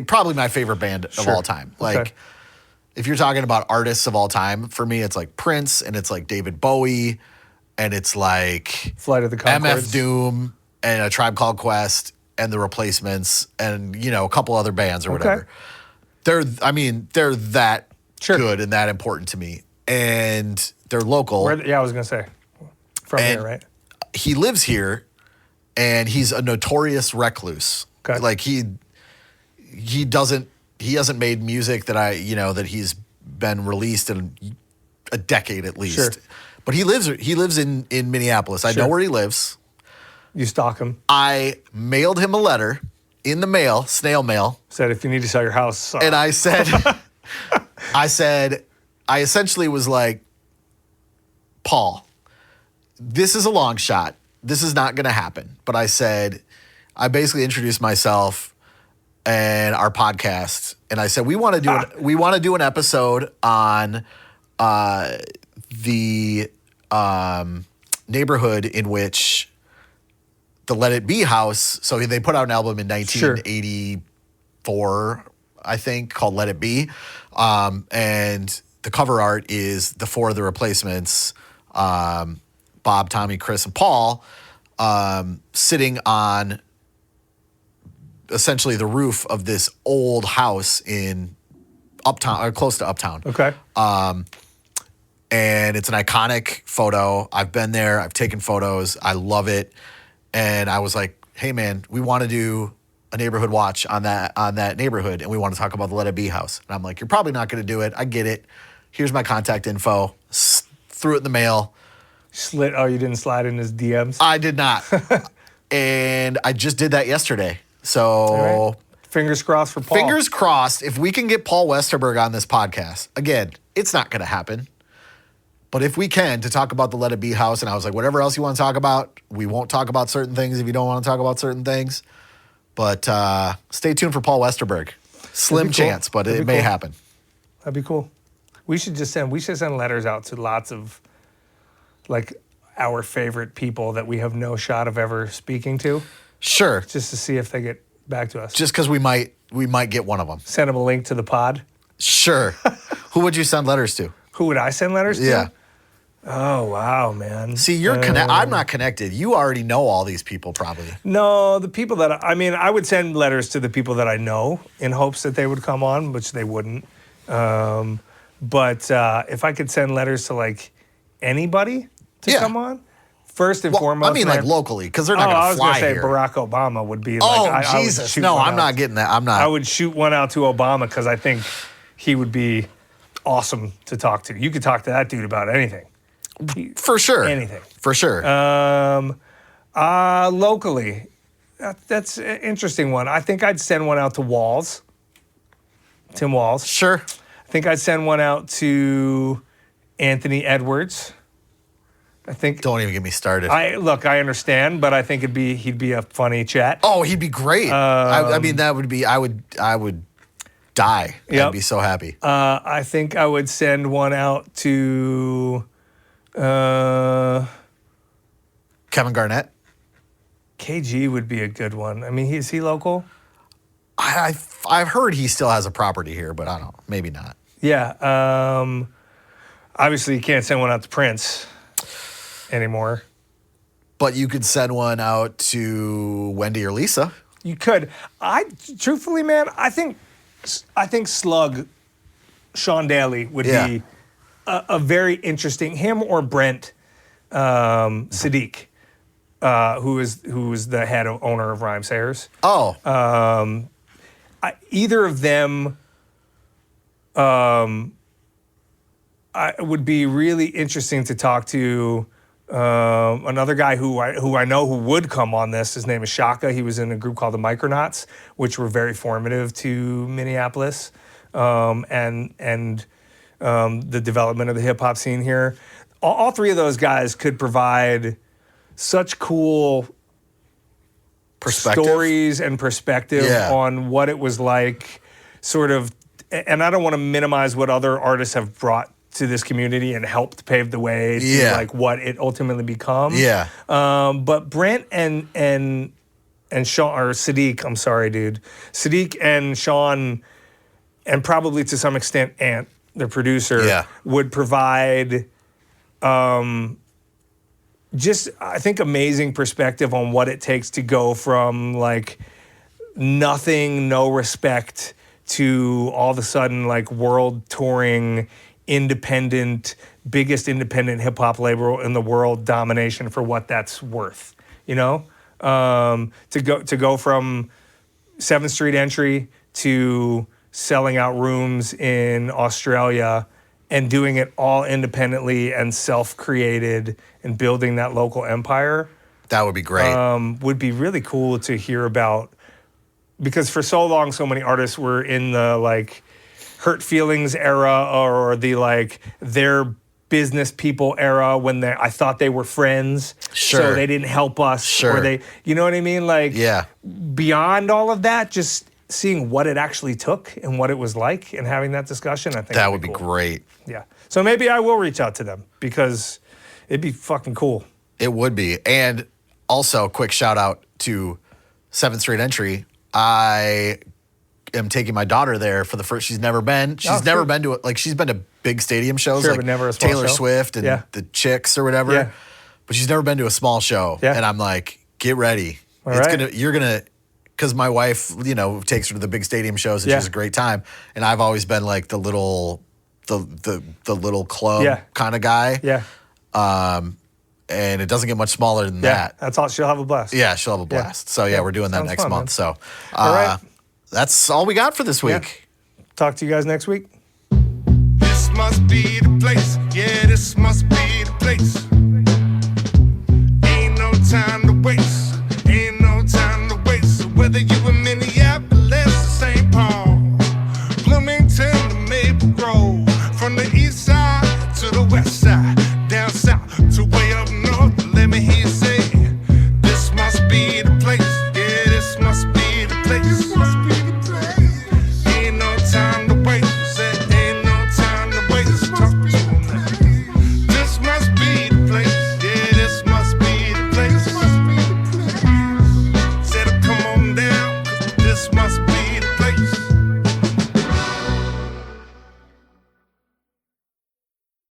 Speaker 2: probably my favorite band of
Speaker 1: Sure.
Speaker 2: all time. Like,
Speaker 1: Okay.
Speaker 2: if you're talking about artists of all time, for me, it's like Prince, and it's like David Bowie, and it's like
Speaker 1: Flight of the Conchords.
Speaker 2: MF Doom, and A Tribe Called Quest, and The Replacements, and a couple other bands or whatever. They're that
Speaker 1: Sure.
Speaker 2: good and that important to me, and they're local.
Speaker 1: I was gonna say from
Speaker 2: And-
Speaker 1: here, right?
Speaker 2: He lives here, and he's a notorious recluse.
Speaker 1: Okay.
Speaker 2: Like he hasn't made music that he's been released in a decade at least.
Speaker 1: Sure.
Speaker 2: But he lives in Minneapolis. I know
Speaker 1: Sure.
Speaker 2: where he lives.
Speaker 1: You stalk him.
Speaker 2: I mailed him a letter in the mail, snail mail,
Speaker 1: Said if you need to sell your house,
Speaker 2: and I said I essentially was like, Paul, this is a long shot. This is not going to happen. But I basically introduced myself and our podcast, and I said we want to do an episode on the neighborhood in which the Let It Be house. So they put out an album in 1984, I think, called Let It Be, and the cover art is the 4 of the Replacements. Bob, Tommy, Chris, and Paul sitting on essentially the roof of this old house in Uptown, or close to Uptown.
Speaker 1: Okay.
Speaker 2: And it's an iconic photo. I've been there. I've taken photos. I love it. And I was like, hey, man, we want to do a neighborhood watch on that neighborhood, and we want to talk about the Let It Be house. And I'm like, you're probably not going to do it. I get it. Here's my contact info. Threw it in the mail.
Speaker 1: You didn't slide in his DMs?
Speaker 2: I did not. And I just did that yesterday. So
Speaker 1: All right. Fingers crossed for Paul.
Speaker 2: fingers crossed, if we can get Paul Westerberg on this podcast, again, it's not going to happen. But if we can, to talk about the Let It Be house, and I was like, whatever else you want to talk about, we won't talk about certain things if you don't want to talk about certain things. But stay tuned for Paul Westerberg. Slim
Speaker 1: cool.
Speaker 2: chance, but it may happen.
Speaker 1: That'd be cool. We should send letters out to lots of like our favorite people that we have no shot of ever speaking to,
Speaker 2: Sure.
Speaker 1: just to see if they get back to us.
Speaker 2: Just because we might get one of them.
Speaker 1: Send them a link to the pod.
Speaker 2: Sure. Who would you send letters to?
Speaker 1: Who would I send letters to?
Speaker 2: Yeah.
Speaker 1: Oh, wow, man.
Speaker 2: See, you're I'm not connected. You already know all these people probably.
Speaker 1: No, the people that I would send letters to the people that I know in hopes that they would come on, which they wouldn't. But if I could send letters to like anybody to come on, first and foremost.
Speaker 2: I mean, like locally, because they're not going to fly
Speaker 1: I was going to say
Speaker 2: here.
Speaker 1: Barack Obama would be
Speaker 2: Oh,
Speaker 1: like, I would
Speaker 2: Jesus.
Speaker 1: shoot
Speaker 2: No,
Speaker 1: one
Speaker 2: I'm
Speaker 1: out.
Speaker 2: not getting that. I'm not.
Speaker 1: I would shoot one out to Obama because I think he would be awesome to talk to. You could talk to that dude about anything.
Speaker 2: For sure.
Speaker 1: Anything.
Speaker 2: For sure.
Speaker 1: Locally, that's an interesting one. I think I'd send one out to Walls, Tim Walls.
Speaker 2: Sure.
Speaker 1: I think I'd send one out to Anthony Edwards. I think.
Speaker 2: Don't even get me started.
Speaker 1: I understand, but I think he'd be a funny chat.
Speaker 2: Oh, he'd be great. I mean, that would be. I would die.
Speaker 1: Yep.
Speaker 2: I'd be so happy.
Speaker 1: I think I would send one out to
Speaker 2: Kevin Garnett.
Speaker 1: KG would be a good one. I mean, is he local?
Speaker 2: I've heard he still has a property here, but I don't know. Maybe not.
Speaker 1: Yeah. Obviously, you can't send one out to Prince anymore.
Speaker 2: But you could send one out to Wendy or Lisa.
Speaker 1: You could. Truthfully, man, I think Slug, Sean Daly would be a very interesting, him or Brent Sadiq, who is the head owner of Rhyme Sayers.
Speaker 2: Oh.
Speaker 1: Either of them would be really interesting to talk to. Another guy who I know who would come on this, his name is Shaka. He was in a group called the Micronauts, which were very formative to Minneapolis and the development of the hip hop scene here. All three of those guys could provide such cool stories and perspective on what it was like, sort of. And I don't want to minimize what other artists have brought to this community and helped pave the way to like what it ultimately become.
Speaker 2: Yeah.
Speaker 1: But Brent and Sean, or Sadiq, I'm sorry, dude. Sadiq and Sean, and probably to some extent Ant, the producer, would provide just, I think, amazing perspective on what it takes to go from like nothing, no respect, to all of a sudden like world touring, biggest independent hip hop label in the world, domination for what that's worth. You know, to go from 7th Street entry to selling out rooms in Australia and doing it all independently and self-created and building that local empire.
Speaker 2: That would be great.
Speaker 1: Would be really cool to hear about, because for so long, so many artists were in the like hurt feelings era or the like their business people era when I thought they were friends, so they didn't help us, or they, you know what I mean? Like, beyond all of that, just seeing what it actually took and what it was like and having that discussion, I think
Speaker 2: that would be great.
Speaker 1: Yeah. So maybe I will reach out to them because it'd be fucking cool.
Speaker 2: It would be. And also, quick shout out to 7th Street Entry. I am taking my daughter there for the first. She's never been. She's never been to like. She's been to big stadium shows, like
Speaker 1: but never a small
Speaker 2: Taylor
Speaker 1: show.
Speaker 2: Swift and the Chicks or whatever. Yeah. But she's never been to a small show.
Speaker 1: Yeah.
Speaker 2: And I'm like, get ready.
Speaker 1: All
Speaker 2: It's
Speaker 1: right.
Speaker 2: you're gonna because my wife, takes her to the big stadium shows and she has a great time. And I've always been like the little club kind of guy.
Speaker 1: Yeah.
Speaker 2: And it doesn't get much smaller than that.
Speaker 1: That's all. She'll have a blast.
Speaker 2: Yeah, she'll have a blast. So we're doing that
Speaker 1: Sounds
Speaker 2: next
Speaker 1: fun,
Speaker 2: month.
Speaker 1: man.
Speaker 2: So
Speaker 1: All right.
Speaker 2: that's all we got for this week.
Speaker 1: Talk to you guys next week.
Speaker 3: This must be the place. Yeah, this must be the place.